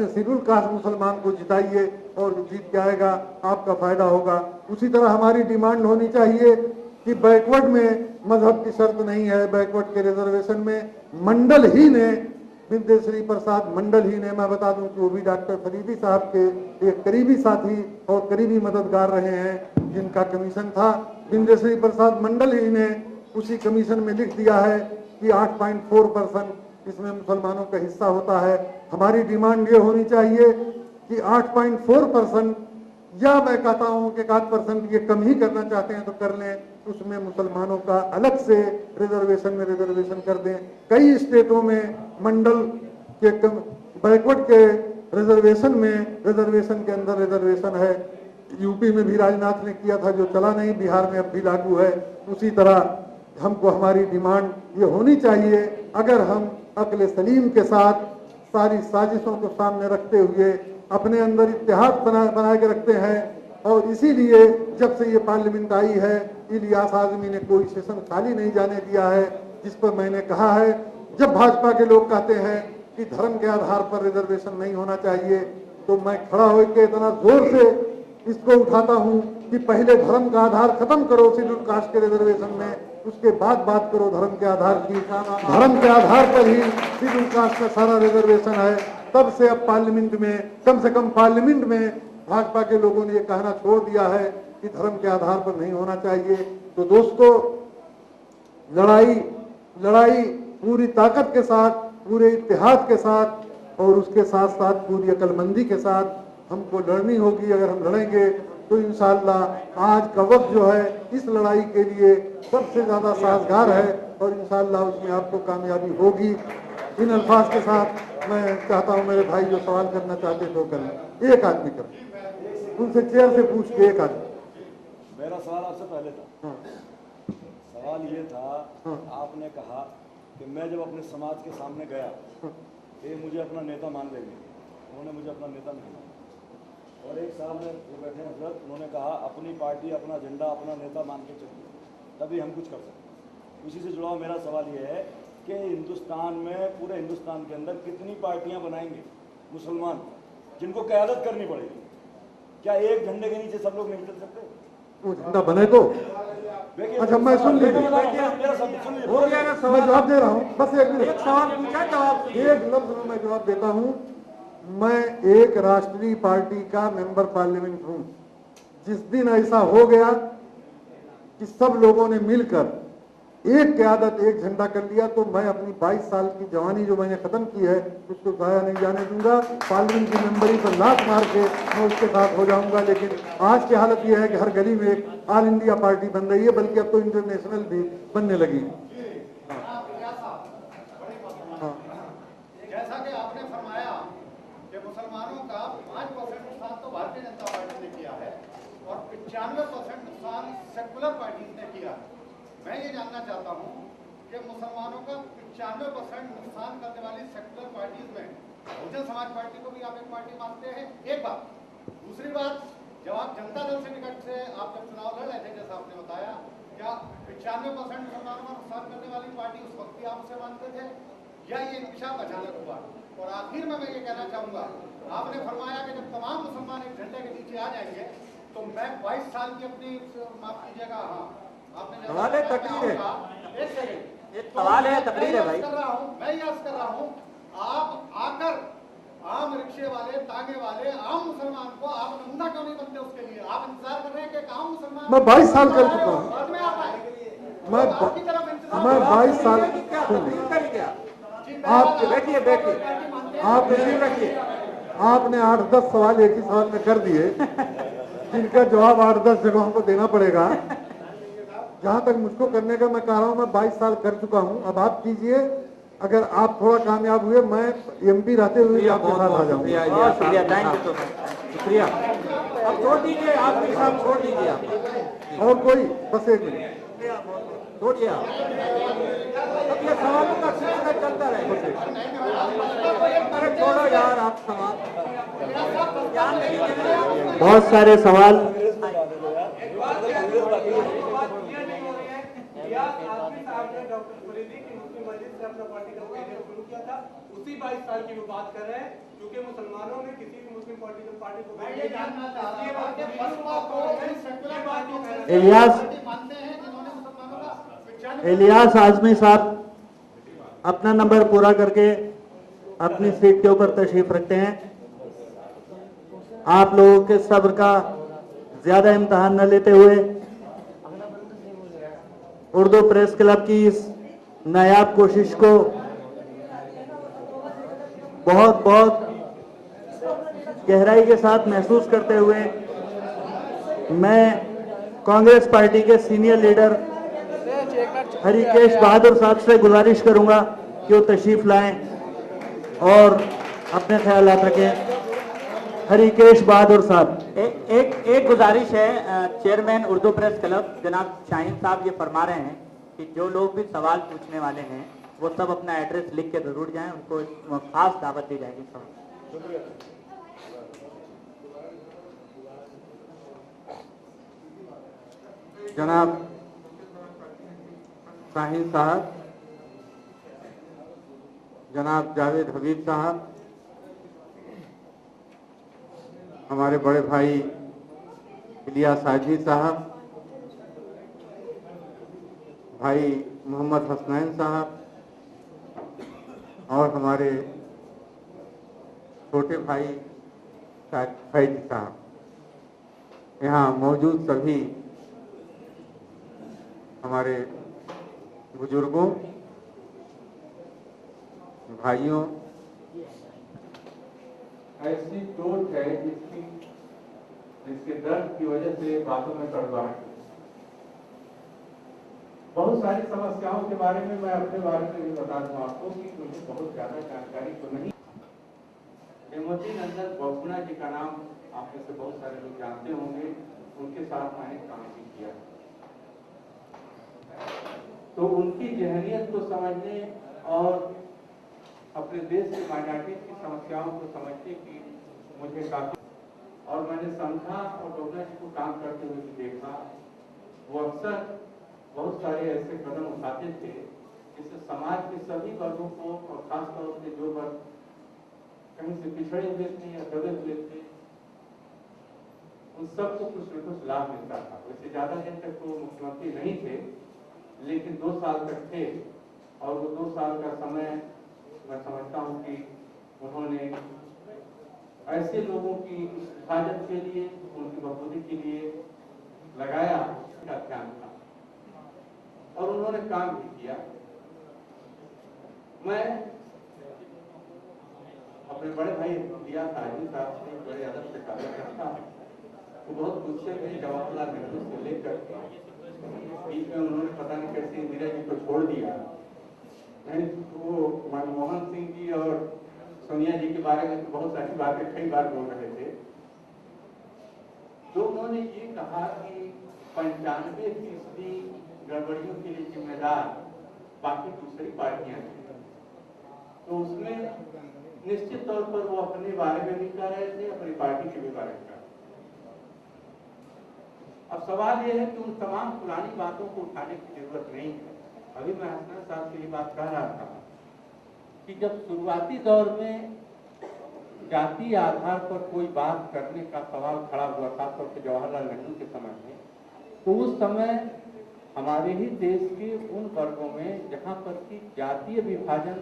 शेड्यूल कास्ट मुसलमान को जिताइए और जीत के आएगा, आपका फायदा होगा। उसी तरह हमारी डिमांड होनी चाहिए कि बैकवर्ड में मजहब की शर्त नहीं है। बैकवर्ड के रिजर्वेशन में मंडल ही ने, विद्याश्री प्रसाद मंडल ही ने, मैं बता दूं कि वो भी डॉक्टर फरीदी साहब के एक करीबी साथी और करीबी मददगार रहे हैं जिनका कमीशन था। विद्याश्री प्रसाद मंडल ही ने उसी कमीशन में लिख दिया है कि 8.4% इसमें मुसलमानों का हिस्सा होता है। हमारी डिमांड ये होनी चाहिए कि 8.4%, या मैं कहता हूं कि 1% ये कम ही करना चाहते हैं तो कर लें, उसमें मुसलमानों का अलग से रिजर्वेशन में रिजर्वेशन कर दें। कई स्टेटों में मंडल के बैकवर्ड के रिजर्वेशन में रिजर्वेशन के अंदर रिजर्वेशन है। यूपी में भी राजनाथ ने किया था जो चला नहीं, बिहार में अब भी लागू है। उसी तरह हमको हमारी डिमांड ये होनी चाहिए, अगर हम अक्ल सलीम के साथ सारी साजिशों को सामने रखते हुए अपने अंदर इत्तेहाद बना के रखते हैं, और इसीलिए जब से ये पार्लियामेंट आई है इलियास आजमी ने कोई सेशन खाली नहीं जाने दिया है। जिस पर मैंने कहा है, जब भाजपा के लोग कहते हैं कि धर्म के आधार पर रिजर्वेशन नहीं होना चाहिए, तो मैं खड़ा होकर इतना जोर से इसको उठाता हूं कि पहले धर्म का आधार खत्म करो शेड्यूल कास्ट के रिजर्वेशन में, उसके बाद बात करो धर्म के आधार की। धर्म के आधार पर ही शेड्यूल कास्ट का सारा रिजर्वेशन है। तब से अब पार्लियामेंट में, कम से कम पार्लियामेंट में भाजपा के लोगों ने ये कहना छोड़ दिया है कि धर्म के आधार पर नहीं होना चाहिए। तो दोस्तों, लड़ाई पूरी ताकत के साथ, पूरे इत्तेहाद के साथ और उसके साथ साथ पूरी अक्लमंदी के साथ हमको लड़नी होगी। अगर हम लड़ेंगे तो इंशाअल्लाह आज का वक्त जो है इस लड़ाई के लिए सबसे ज्यादा साजगार है और इंशाअल्लाह उसमें आपको कामयाबी होगी। इन अल्फाज के साथ मैं चाहता हूं मेरे भाई जो सवाल करना चाहते तो करें। एक आदमी करें, उनसे चेयर से पूछ के एक आदमी। मेरा सवाल आपसे पहले था। सवाल ये था, आपने कहा कि मैं जब अपने समाज के सामने गया ये मुझे अपना नेता मान लेंगे, उन्होंने मुझे अपना नेता नहीं माना। और एक साहब ने जो बैठे हैं सर, उन्होंने कहा अपनी पार्टी, अपना झंडा, अपना नेता मान के चलिए, तभी हम कुछ कर सकते। उसी से जुड़ा हुआ मेरा सवाल ये है कि हिंदुस्तान में, पूरे हिंदुस्तान के अंदर कितनी पार्टियां बनाएंगे मुसलमान जिनको क़यादत करनी पड़ेगी? क्या एक झंडे के नीचे सब लोग नहीं चल सकते? वो झंडा बने तो अच्छा मैं सुन लीजिए, मेरा शब्द सुन लीजिए। हो गया ना, मैं जवाब दे रहा हूँ, बस एक मिनट। सवाल पूछा, जवाब एक लफ्ज में मैं जवाब देता हूँ। मैं एक राष्ट्रीय पार्टी का मेंबर पार्लियामेंट हूँ। जिस दिन ऐसा हो गया कि सब लोगों ने मिलकर एक क़यादत एक झंडा कर लिया, तो मैं अपनी 22 साल की जवानी जो मैंने खत्म की है उसको जाया नहीं जाने दूंगा। पार्लियामेंट की मेंबरी पर लात मार के मैं उसके साथ हो जाऊंगा। लेकिन आज की हालत यह है कि हर गली में एक ऑल इंडिया पार्टी बन रही है, बल्कि अब तो इंटरनेशनल भी बनने लगी है। जैसा कि आपने फरमाया कि मुसलमानों का 5% नुकसान तो भारतीय जनता पार्टी ने किया है और 95% नुकसान सेकुलर पार्टी ने किया है। मैं ये जानना चाहता हूँ कि मुसलमानों का 95% नुकसान करने वाली सेकुलर पार्टीज में बहुजन समाज पार्टी को भी आप एक पार्टी मानते हैं? एक बात। दूसरी बात, जब आप जनता दल से निकट से आप जब चुनाव लड़ रहे थे, जैसा आपने बताया, क्या 95% मुसलमानों का नुकसान करने वाली पार्टी उस वक्त भी आप उसे मानते थे या ये इंकशाफ अचानक हुआ? और आखिर में मैं ये कहना चाहूंगा, आपने फरमाया कि जब तमाम मुसलमान एक झंडे के नीचे आ जाएंगे तो मैं 22 साल की अपनी, माफ कीजिएगा, हाँ आपने सवाल है, तकरीर है। एक सेकंड, एक सवाल है, तकरीर है भाई। मैं यस कर रहा हूँ, आप आकर आम रिक्शे वाले, तांगे वाले, आम मुसलमान को आप नमूना क्यों नहीं बनते? उसके लिए आप इंतजार कर रहे हैं कि एक आम मुसलमान मैं 22 साल कर चुका हूँ। बाद में आप आए। मैं 22 साल आप आप नसीब रखिए। आपने 8-10 सवाल एक ही सवाल में कर दिए, जिनका जवाब 8-10 जगहों को देना पड़ेगा। जहां तक मुझको करने का, मैं कह रहा हूं मैं 22 साल कर चुका हूं। अब आप कीजिए, अगर आप थोड़ा कामयाब हुए, मैं एमपी रहते हुए भी आपके साथ आ जाऊंगा। शुक्रिया, थैंक यू, शुक्रिया। अब छोड़ दीजिए, आपके साथ छोड़ दीजिए आप। और कोई, बस एक मिनट छोड़िए आप। अब ये सवालों का सिलसिला चलता रहेगा। अरे छोड़ो यार, आप सवाल, बहुत सारे सवाल। उसी 22 साल की वो बात कर रहे हैं, क्योंकि मुसलमानों ने किसी भी मुस्लिम पॉलिटिकल पार्टी को मैं ये जानना चाह रहा था कि बसपा को सेकुलर पार्टी इलियास मानते हैं जिन्होंने मुसलमानों का इलियास आजमी साहब अपना नंबर पूरा करके अपनी सीट के ऊपर तशरीफ रखते हैं। आप लोगों के सब्र का ज्यादा इम्तिहान न लेते हुए उर्दू प्रेस क्लब की इस नायाब कोशिश को बहुत बहुत गहराई के साथ महसूस करते हुए मैं कांग्रेस पार्टी के सीनियर लीडर हरिकेश बहादुर साहब से गुजारिश करूंगा कि वो तशरीफ लाएं और अपने ख्यालात रखें। हरिकेश बहादुर साहब। एक गुजारिश है, चेयरमैन उर्दू प्रेस क्लब जनाब शाहीन साहब ये फरमा रहे हैं कि जो लोग भी सवाल पूछने वाले हैं वो सब अपना एड्रेस लिख के जरूर जाएं, उनको खास दावत दी जाएगी। जनाब शाहीन साहब, जनाब जावेद हबीब साहब, हमारे बड़े भाई इलियास आजमी साहब, भाई मोहम्मद हसनैन साहब और हमारे छोटे भाई फैज साहब, यहाँ मौजूद सभी हमारे बुजुर्गों, भाइयों, ऐसी चोट है जिसके दर्द की वजह से बातों में कड़वाहट। बहुत सारी समस्याओं के बारे में मैं अपने बारे में भी बता दूं आपको कि मुझे बहुत ज्यादा जानकारी तो नहीं। हेमवती नंदन बहुगुणा जी का नाम आप में से बहुत सारे लोग जानते होंगे, उनके साथ मैंने काम भी किया। तो उनकी जहनियत को समझने और अपने देश के माइनॉरिटी की समस्याओं को समझने की मुझे काफी, और मैंने समझा और बहुगुणा जी को काम करते हुए भी देखा। वो अक्सर बहुत सारे ऐसे कदम उठाते थे जिससे समाज के सभी वर्गों को, और खासतौर से जो वर्ग कहीं से पिछड़े हुए थे या दबे हुए थे, उन सबको कुछ न कुछ लाभ मिलता था। वैसे ज्यादा दिन तक वो मुख्यमंत्री नहीं थे, लेकिन 2 साल तक थे, और वो 2 साल का समय मैं समझता हूँ कि उन्होंने ऐसे लोगों की हिफाजत के लिए, उनकी बखूबी के लिए लगाया का ध्यान था, और उन्होंने काम भी किया। मैं अपने बड़े भाई लिया ताजी साहब से बड़े अदब से कार्य करता हूँ। वो बहुत गुस्से में जवाहरलाल नेहरू से लेकर बीच में उन्होंने पता नहीं कैसे इंदिरा जी को छोड़ दिया, नहीं वो मनमोहन सिंह जी और सोनिया जी के बारे में तो बहुत सारी बातें कई बार बोल रहे थे। तो उन्होंने ये कहा कि 95% गड़बड़ियों के लिए जिम्मेदार बाकी दूसरी पार्टियां हैं। तो उसमें निश्चित तौर पर वो अपने बारे में भी कह रहे थे, अपनी पार्टी के भी बारे में कह रहे थे। अब सवाल ये है कि उन तमाम पुरानी बातों को उठाने की जरूरत नहीं है। अभी मैं हसनैन साहब से ये बात कह रहा था कि जब शुरुआती दौर में जातीय आधार पर कोई बात करने का सवाल खड़ा हुआ, खासतौर पर जवाहरलाल नेहरू के समय में, तो उस समय हमारे ही देश के उन वर्गों में जहाँ पर कि जातीय विभाजन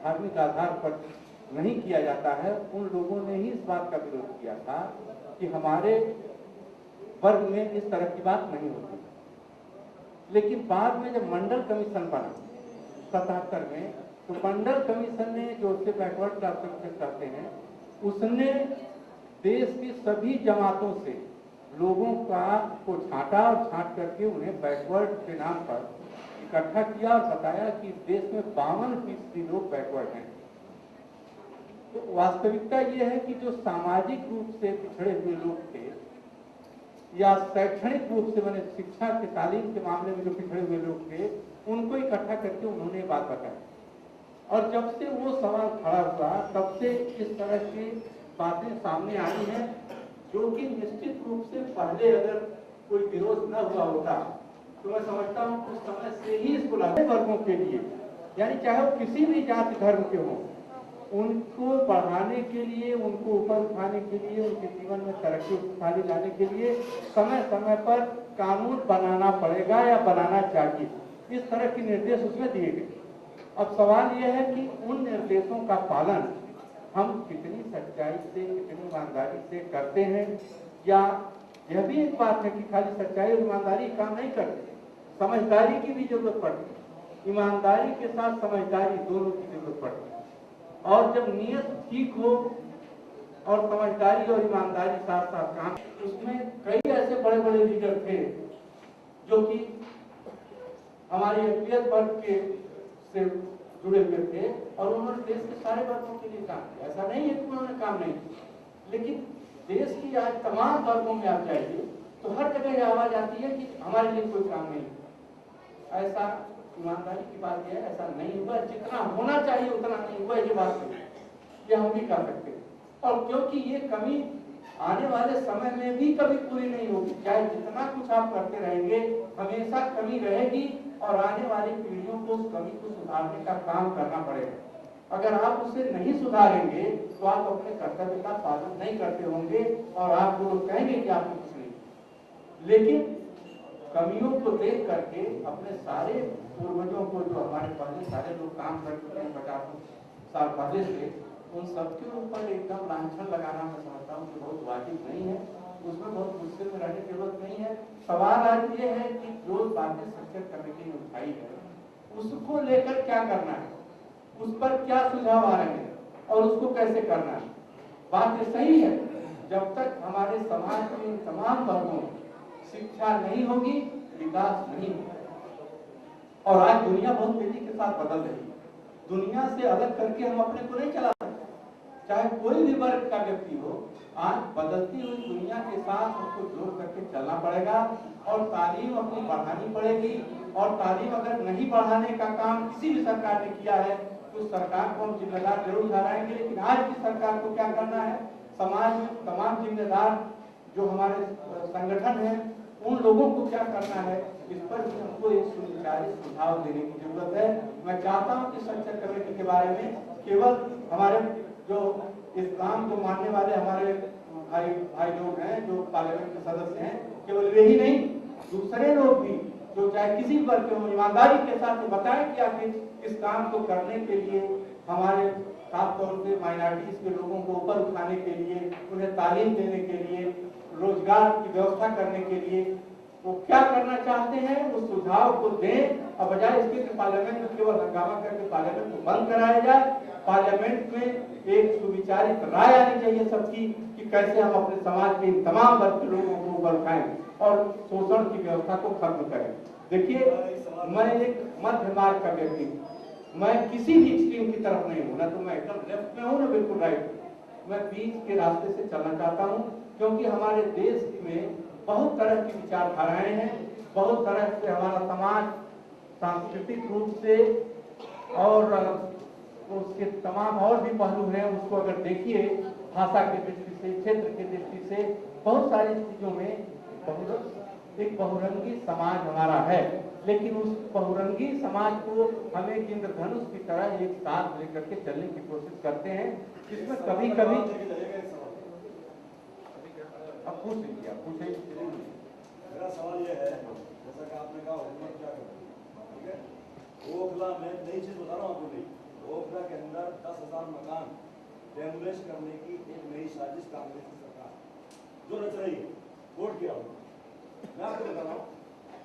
धार्मिक आधार पर नहीं किया जाता है, उन लोगों ने ही इस बात का विरोध किया था कि हमारे वर्ग में इस तरह की बात नहीं होती। लेकिन बाद में जब मंडल कमीशन बना 77 में, तो मंडल कमीशन ने जो उससे बैकवर्ड क्लासिफिकेशन करते हैं, उसने देश की सभी जमातों से लोगों को छांटा और छांट करके उन्हें बैकवर्ड के नाम पर इकट्ठा किया और बताया कि देश में 52% लोग बैकवर्ड हैं। तो वास्तविकता ये है कि जो सामाजिक रूप से पिछड़े हुए लोग थे या शैक्षणिक रूप से मैंने शिक्षा के तालीम के मामले में जो पिछड़े हुए लोग थे, उनको इकट्ठा करके उन्होंने बात बताई। और जब से वो सवाल खड़ा हुआ तब से इस तरह की बातें सामने आई हैं, जो कि निश्चित रूप से पहले अगर कोई विरोध न हुआ होता तो मैं समझता हूँ उस समय से ही इसको लागू वर्गों के लिए, यानी चाहे वो किसी भी जाति धर्म के हों, उनको बढ़ाने के लिए, उनको ऊपर उठाने के लिए, उनके जीवन में तरक्की खुशहाली लाने के लिए समय समय पर कानून बनाना पड़ेगा या बनाना चाहिए। इस तरह के निर्देश उसमें दिए गए। अब सवाल यह है कि उन निर्देशों का पालन हम कितनी सच्चाई से, कितनी ईमानदारी से करते हैं, या यह भी एक बात है कि खाली सच्चाई और ईमानदारी काम नहीं करते, समझदारी की भी जरूरत पड़ती है। ईमानदारी के साथ समझदारी दोनों की जरूरत पड़ती है। और जब नीयत ठीक हो और समझदारी और ईमानदारी साथ साथ काम, उसमें कई ऐसे बड़े बड़े लीडर थे जो कि हमारी अकलियत वर्ग के से जुड़े हुए थे और उन्होंने देश के सारे वर्गों के लिए काम किया। ऐसा नहीं है कि उन्होंने काम नहीं किया, लेकिन देश की आज तमाम वर्गों में आप जाइए तो हर जगह यह आवाज आती है कि हमारे लिए कोई काम नहीं। ऐसा ईमानदारी की बात यह है, ऐसा नहीं हुआ। जितना होना चाहिए उतना नहीं हुआ, ये बात नहीं, ये हम भी कर सकते हैं। और क्योंकि ये कमी आने वाले समय में भी कभी पूरी नहीं होगी, चाहे जितना कुछ आप करते रहेंगे, हमेशा कमी रहेगी और आने वाली पीढ़ियों को उस कमी को सुधारने का काम करना पड़ेगा। अगर आप उसे नहीं सुधारेंगे तो आप अपने कर्तव्य का पालन नहीं करते होंगे और आप लोग कहेंगे कि आपको कुछ नहीं। लेकिन कमियों को देख करके अपने सारे पूर्वजों को, जो हमारे पहले सारे लोग काम कर चुके हैं 50 साल पहले से, उन सबके ऊपर एकदम लांछन लगाना मैं समझता हूँ कि बहुत वाजिब नहीं है। उसमें बहुत गुस्से में रहने की जरूरत नहीं है। सवाल आज ये है कि जो बातें सचेत कमेटी ने उठाई है उसको लेकर क्या करना है, उस पर क्या सुझाव आ रहे हैं और उसको कैसे करना है। बात ये सही है, जब तक हमारे समाज के इन तमाम वर्गों में शिक्षा नहीं होगी, विकास नहीं होगा। और आज दुनिया बहुत तेजी के साथ बदल रही है। दुनिया से अलग करके हम अपने को नहीं चला सकते। चाहे कोई भी वर्ग का व्यक्ति हो, आज बदलती हुई दुनिया के साथ उसको जोड़ करके चलना पड़ेगा और तालीम अपनी बढ़ानी पड़ेगी। और तालीम अगर नहीं बढ़ाने का काम किसी भी सरकार ने किया है तो सरकार को हम जिम्मेदार जरूर ठहराएंगे। लेकिन आज की सरकार को क्या करना है, समाज में तमाम जिम्मेदार जो हमारे संगठन है उन लोगों को क्या करना है, इस पर भी हमको एक सुनिश्चित सुझाव देने की जरूरत है। मैं चाहता हूँ कि सच्चा कमेटी के बारे में केवल हमारे जो इस्लाम को मानने वाले हमारे भाई लोग हैं जो पार्लियामेंट के सदस्य हैं, केवल वे ही नहीं, दूसरे लोग भी जो चाहे किसी वर्ग के हो, ईमानदारी के साथ बताएं कि आखिर इस काम को करने के लिए हमारे खास तौर पे माइनॉरिटीज के लोगों को ऊपर उठाने के लिए, उन्हें तालीम देने के लिए, रोजगार की व्यवस्था करने के लिए वो क्या करना चाहते हैं, उस सुझाव को दें और बजाय इसके कि पार्लियामेंट में केवल हंगामा करके पार्लियामेंट को बंद कराया जाए। पार्लियामेंट में एक सुविचारित राय आनी चाहिए सबकी कि कैसे हम अपने समाज के इन तमाम वर्ग के लोगों को ऊपर उठाएं और शोषण की व्यवस्था को खत्म करें। देखिए, मैं एक मध्य मार्ग का व्यक्ति हूँ, मैं किसी भी एक्सट्रीम की तरफ नहीं हूँ, ना तो मैं एकदम लेफ्ट में हूँ ना बिल्कुल राइट में। मैं बीच के रास्ते से चलना चाहता हूँ, क्योंकि हमारे देश में बहुत तरह की विचारधाराएं हैं, बहुत तरह से हमारा समाज सांस्कृतिक रूप से और उसके तमाम और भी पहलू हैं, उसको अगर देखिए भाषा की दृष्टि से, क्षेत्र की दृष्टि से, बहुत सारी चीजों में एक बहुरंगी समाज हमारा है। लेकिन उस बहुरंगी समाज को हम एक इंद्रधनुष की तरह एक साथ लेकर के चलने की कोशिश करते हैं, जिसमें कभी कभी अब पूछ लीजिए, आप पूछे। मेरा सवाल ये है, जैसा कि आपने कहा हुकूमत क्या करे, ठीक है। ओखला में नई चीज बता रहा हूँ आपको, नहीं, ओखला के अंदर 10,000 मकान डेमोलिश करने की एक नई साजिश कांग्रेस की सरकार जो रच रही है, वोट किया हुआ। मैं आपको बता रहा हूँ,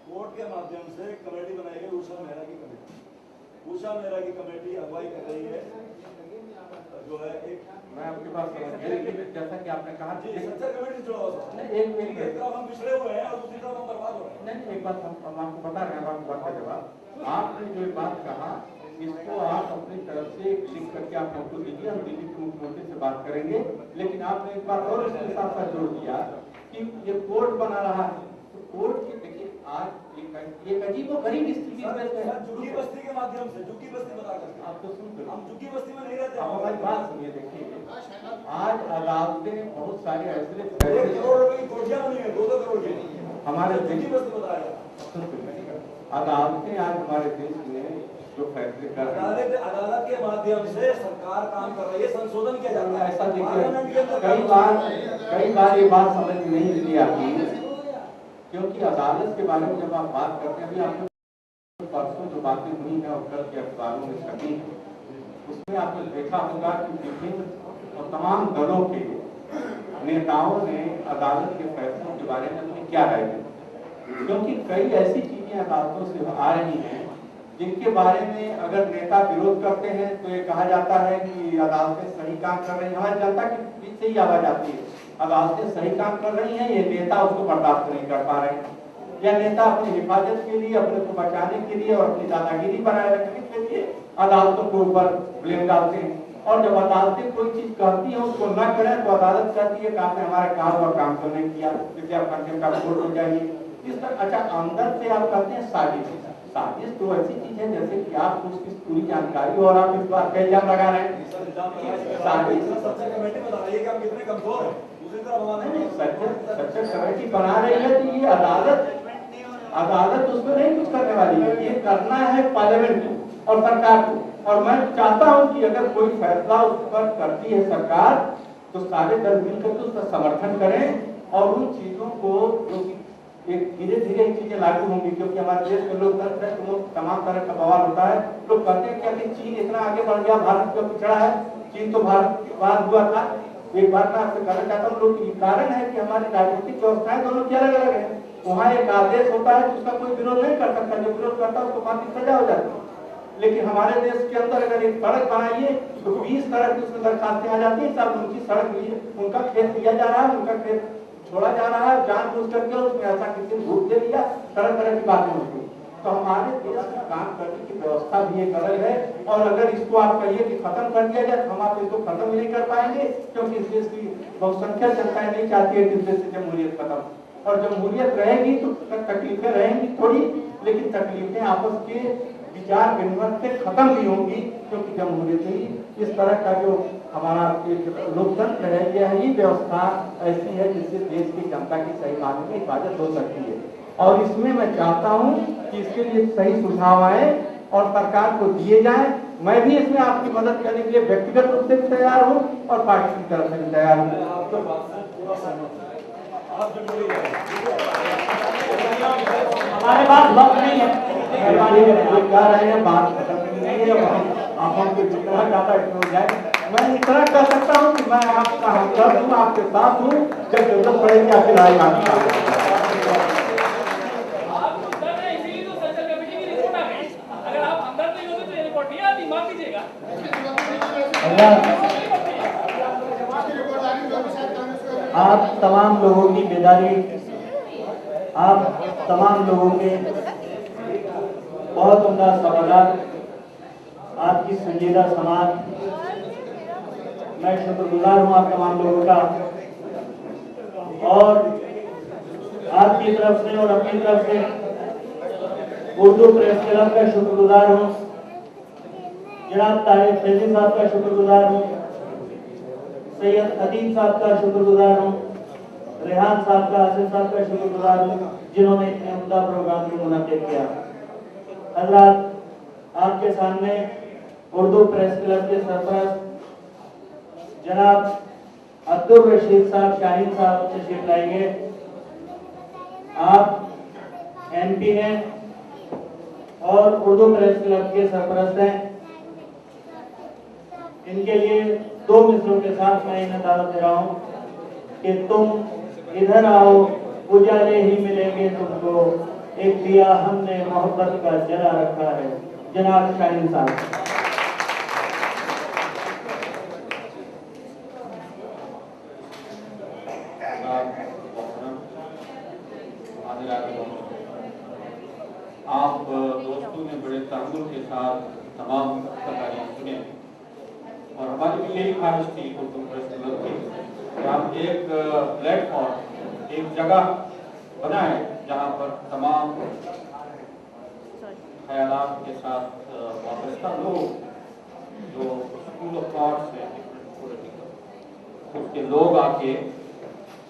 कोर्ट के माध्यम से कमेटी बनाई गई, उषा मेहरा की कमेटी। उषा मेहरा की कमेटी अगुवाई कर रही है जो है एक, मैं आपके पास जैसा कि आपने कहा सच्चा कमेटी जुड़ा हुआ नहीं, एक तरफ हम पिछड़े हुए हैं और दूसरी तरफ हम बर्बाद हो रहे हैं। नहीं, एक बात हम आपको बता रहे हैं, आपकी बात का जवाब। आपने जो बात कहा इसको आप अपनी तरफ से लिख करके आप हमको दीजिए, हम दिल्ली के मुख्यमंत्री से बात करेंगे। लेकिन आपने एक बात और इसके साथ साथ जोड़ दिया कि ये कोर्ट बना रहा है, तो कोर्ट की देखिए आज एक अजीब और गरीब स्थिति में झुग्गी बस्ती के माध्यम से, झुग्गी बस्ती बता कर आप तो सुन, हम झुग्गी बस्ती में नहीं रहते। आप हमारी बात सुनिए। देखिए, आज अदालतें बहुत सारे ऐसे 1 करोड़ रुपए की कोठियां बनी है, 2-2 करोड़ की हमारे झुग्गी बस्ती बताया। अदालतें आज हमारे देश में जो फैसले कर रही है, अदालत के माध्यम से सरकार काम कर रही है, संशोधन किया जाता है। ऐसा देखिए, कई बार ये बात समझ में नहीं लिखी आती, क्योंकि अदालत के बारे में जब आप बात करते हैं, अभी आपने परसों जो बातें हुई हैं और कल के अखबारों में छपी, उसमें आपने देखा होगा कि विभिन्न और तमाम दलों के नेताओं ने अदालत के फैसलों के बारे में अपनी क्या राय दी, क्योंकि कई ऐसी चीजें अदालतों से आ रही हैं जिनके बारे में अगर नेता विरोध करते हैं तो ये कहा जाता है कि अदालतें सही काम कर रही हैं। हमारी जनता के बीच से ही आवाज आती है, अदालतें सही काम कर रही हैं, ये नेता उसको बर्दाश्त नहीं कर पा रहे हैं, या नेता अपनी हिफाजत के लिए, अपने को बचाने के लिए और अपनी दादागिरी बनाए रखने के लिए अदालतों के ऊपर ब्लेम डालते हैं। और जब अदालतें कोई चीज कहती है उसको न करें तो अदालत कहती है कि आपने हमारे कहा हुआ काम तो नहीं किया, इसलिए आप कंटेम्प्ट का कोर्ट हो जाइए। इस तरह अच्छा अंदर से आप कहते हैं साजिश। साजिश तो ऐसी चीज है जैसे कि आपको उसकी पूरी जानकारी और आप इस बात का इल्जाम लगा रहे हैं। साजिश कमेटी बता रही है कि हम कितने कमजोर हैं, दूसरी तरफ हमारे सच्चा कमेटी बना रही है तो ये अदालत उसमें नहीं कुछ करने वाली है, ये करना है पार्लियामेंट को और सरकार को। और मैं चाहता हूं कि अगर कोई फैसला उस पर करती है सरकार तो सारे दल मिलकर के उसका समर्थन करें और उन चीजों को जो एक धीरे धीरे चीजें लागू होंगी, क्योंकि हमारे देश में लोकतंत्र है तो तमाम तरह का बवाल होता है। लोग कहते हैं कि चीन इतना आगे बढ़ गया, भारत क्यों पिछड़ा है, चीन तो भारत के बाद हुआ था। एक बात मैं आपसे कहना चाहता हूँ, लोग ये कारण है कि हमारी राजनीतिक व्यवस्थाएं दोनों की अलग अलग है। वहाँ एक आदेश होता है जिसका कोई विरोध नहीं कर सकता, जो विरोध करता है उसको फांसी सजा हो जाती है। लेकिन हमारे देश के अंदर अगर एक सड़क बनाइए तो 20 तरह की उसमें दरखास्तें आ जाती हैं, सब उनकी सड़क उनका खेत लिया जा रहा है, उनका खेत छोड़ा जा रहा है, जानबूझ करके उसमें ऐसा किसी ने घूट दे दिया, तरह तरह की बातें होती हैं। तो हमारे देश में काम करने की व्यवस्था भी एक अलग है। और अगर इसको आप कहिए कि खत्म कर दिया जाए तो हम आप इसको खत्म नहीं कर पाएंगे, क्योंकि इस देश की बहुसंख्यक जनताएं नहीं चाहती है कि इस देश से जमहूरियत खत्म। और जमहूरियत रहेगी तो तकलीफें रहेंगी थोड़ी, लेकिन तकलीफें आपस के विचार विनिमय से खत्म भी होंगी, क्योंकि जमहूरियत ही इस तरह का जो हमारा लोकतंत्र है, यह ही व्यवस्था ऐसी है जिससे देश की जनता की सही मायने में हिफाजत हो सकती है। और इसमें मैं चाहता हूं कि इसके लिए सही सुझाव आए और सरकार को दिए जाएं। मैं भी इसमें आपकी मदद करने के लिए व्यक्तिगत रूप से भी तैयार हूं और पार्टी की तरफ से भी तैयार हूं। बात सहमत हूँ। आप जो बोली हमारे पास वक्त नहीं है, मेहरबानी करें। आप कह रहे हैं बात खत्म नहीं है, आप हमको जितना ज्यादा हो जाए। मैं इतना कह सकता हूँ कि मैं आपका हमदर्द हूँ, आपके साथ हूँ, जब जरूरत पड़ेगी आपकी राय मांगता हूँ। इसीलिए तो सेंट्रल कमेटी की रिपोर्ट आ गई। अगर आप अंदर नहीं होते तो ये रिपोर्ट नहीं आती, माफ कीजिएगा। आप तमाम लोगों की बेदारी, आप तमाम लोगों के बहुत उम्दा सवालात, आपकी संजीदा समाज, मैं शुक्रगुजार हूँ आप तमाम लोगों का, और आपकी तरफ से और अपनी तरफ से उर्दू प्रेस क्लब का शुक्रगुजार हूँ, जनाब तारिक फैजी साहब का शुक्रगुजार हूँ, सैयद अदीब साहब का शुक्रगुजार हूँ, रेहान साहब का, आसिफ साहब का शुक्रगुजार हूँ, जिन्होंने इतने उम्दा प्रोग्राम को मुनक़िद किया। हज़रात, आपके सामने उर्दू प्रेस क्लब के सरपरस्त जनाब अब्दुल रशीद साहब शाहीन साहब तशरीफ लाएंगे। आप MP हैं और उर्दू प्रेस क्लब के सरपरस्त हैं। इनके लिए 2 मिसरों के साथ मैं इन्हें दावत दे रहा हूँ कि तुम इधर आओ, उजाले ही मिलेंगे तुमको, एक दिया हमने मोहब्बत का जला रखा है। जनाब शाहीन साहब। आप दोस्तों ने बड़े तहम्मुल के साथ तमाम तकारीर सुने, और हमारी भी यही ख्वाहिश थी उर्दू प्रेस क्लब की कि आप एक प्लेटफॉर्म, एक जगह बनाए जहाँ पर तमाम ख्यालात के साथ वाबस्ता लोग, जो स्कूल ऑफ थॉट्स है उसके लोग आके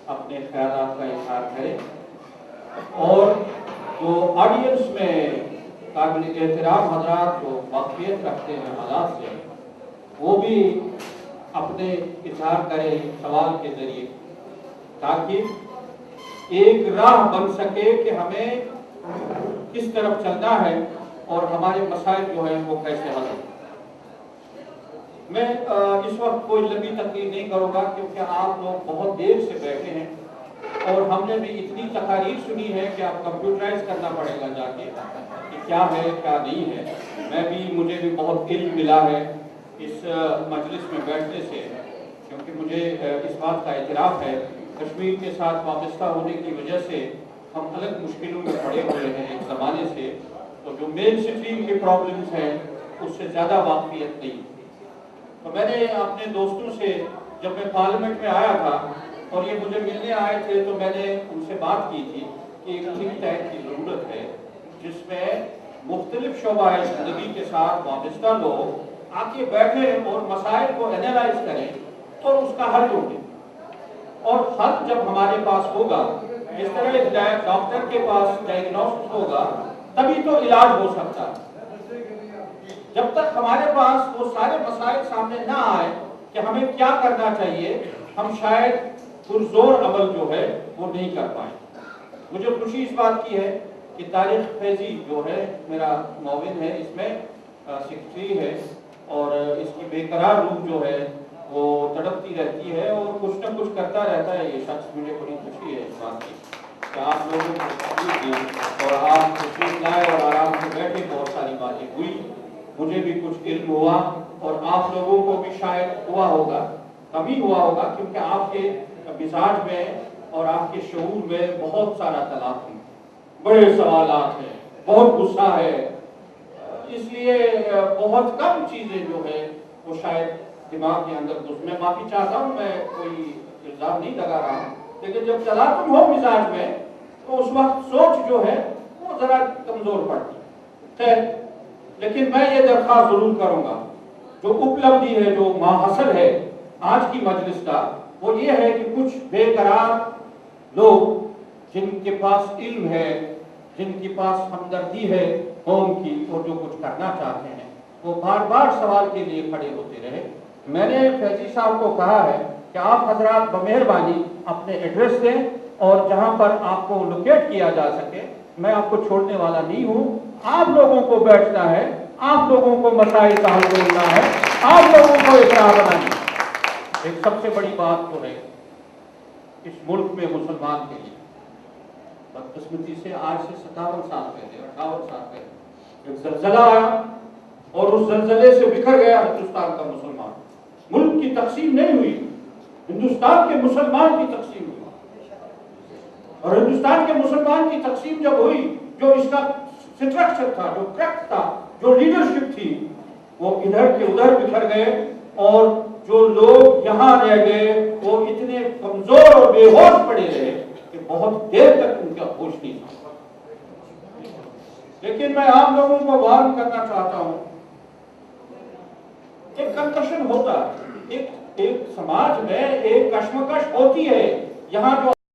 अपने ख्यालात का इज़हार करें, और जो ऑडियंस में काबिल एहतराम हज़रात जो वाक़फ़ियत रखते हैं हालात से, वो भी अपने इज़हार करें सवाल के ज़रिए, ताकि एक राह बन सके कि हमें किस तरफ चलना है और हमारे मसाइल जो है वो कैसे हल हों। मैं इस वक्त कोई लंबी तकरीर नहीं करूँगा, क्योंकि आप लोग बहुत देर से बैठे हैं और हमने भी इतनी तकारीर सुनी है कि आप कंप्यूटराइज करना पड़ेगा जाके कि क्या है क्या नहीं है। मुझे भी बहुत इल्म मिला है इस मजलिस में बैठने से, क्योंकि मुझे इस बात का इतराफ़ है कश्मीर के साथ वाबस्ता होने की वजह से हम अलग मुश्किलों में पड़े हुए हैं एक ज़माने से, तो जो मेन स्ट्रीम की प्रॉब्लम्स हैं उससे ज़्यादा वाक़फ़ियत नहीं। तो मैंने अपने दोस्तों से, जब मैं पार्लियामेंट में आया था और ये मुझे मिलने आए थे, तो मैंने उनसे बात की थी कि एक थिंक टैंक की ज़रूरत है जिसमें मुख्तलिफ शोबाए ज़िंदगी के साथ वाबस्ता लोग आके बैठे और मसाइल को एनालाइज करें और उसका हल ढूंढें। और हल जब हमारे पास होगा, इस तरह डॉक्टर के पास डायग्नोसिस होगा तभी तो इलाज हो सकता है। जब तक हमारे पास वो सारे मसाइल सामने ना आए कि हमें क्या करना चाहिए, हम शायद पुरजोर अमल जो है वो नहीं कर पाए। मुझे खुशी इस बात की है कि तारिक फैजी जो है मेरा मुआविन है, इसमें सेक्रेटरी है, और इसकी बेकरार रूह जो है वो तड़पती रहती है और कुछ न कुछ करता रहता है ये शख्स। मुझे बड़ी खुशी है इस बात की कि आप लोगों को तकलीफ दी और आप तशरीफ लाए और आराम से बैठे, बहुत सारी बातें हुई, मुझे भी कुछ इल्म हुआ और आप लोगों को भी शायद हुआ होगा, कभी हुआ होगा, क्योंकि आपके मिजाज में और आपके शऊर में बहुत सारा तलाक है, बड़े सवालात हैं, बहुत गुस्सा है, इसलिए बहुत कम चीज़ें जो है वो शायद दिमाग के अंदर मैं माफ़ी चाहता हूँ, मैं कोई इल्ज़ाम नहीं लगा रहा हूँ, लेकिन जब तलाक़ुम हो मिजाज में तो उस वक्त सोच जो है वो ज़रा कमज़ोर पड़ती है। लेकिन मैं ये दरख्वास्त ज़रूर करूँगा, जो उपलब्धि है, जो माहसल है आज की मजलिस का, वो ये है कि कुछ बेकरार लोग जिनके पास इल्म है, जिनके पास हमदर्दी है कौम की और जो कुछ करना चाहते हैं, वो बार बार सवाल के लिए खड़े होते रहे। मैंने फैजी साहब को कहा है कि आप हजरात बमेहरबानी अपने एड्रेस दें और जहां पर आपको लोकेट किया जा सके। मैं आपको छोड़ने वाला नहीं हूं। आप लोगों को बैठना है, आप लोगों को मसाइल का हल ढूंढना है, आप लोगों को एक राह बनानी है। एक सबसे बड़ी बात तो है इस मुल्क में मुसलमान के लिए बदकिस्मती से आज से 57 साल पहले 58 साल पहले एक जलजला आया और उस जलजले से बिखर गया हिंदुस्तान का मुसलमान। मुल्क की तकसीम नहीं हुई, हिंदुस्तान के मुसलमान की तकसीम हुई। और हिंदुस्तान के मुसलमान की तकसीम जब हुई, जो इसका स्ट्रक्चर था, जो क्रक्स था, जो लीडरशिप थी, वो इधर के उधर बिखर गए और जो लोग यहाँ रह गए वो इतने कमजोर और बेहोश पड़े रहे कि बहुत देर तक उनका होश नहीं था। लेकिन मैं आप लोगों को वार्न करना चाहता हूं, एक कंकशन होता है, एक समाज में एक कश्मकश होती है। यहाँ जो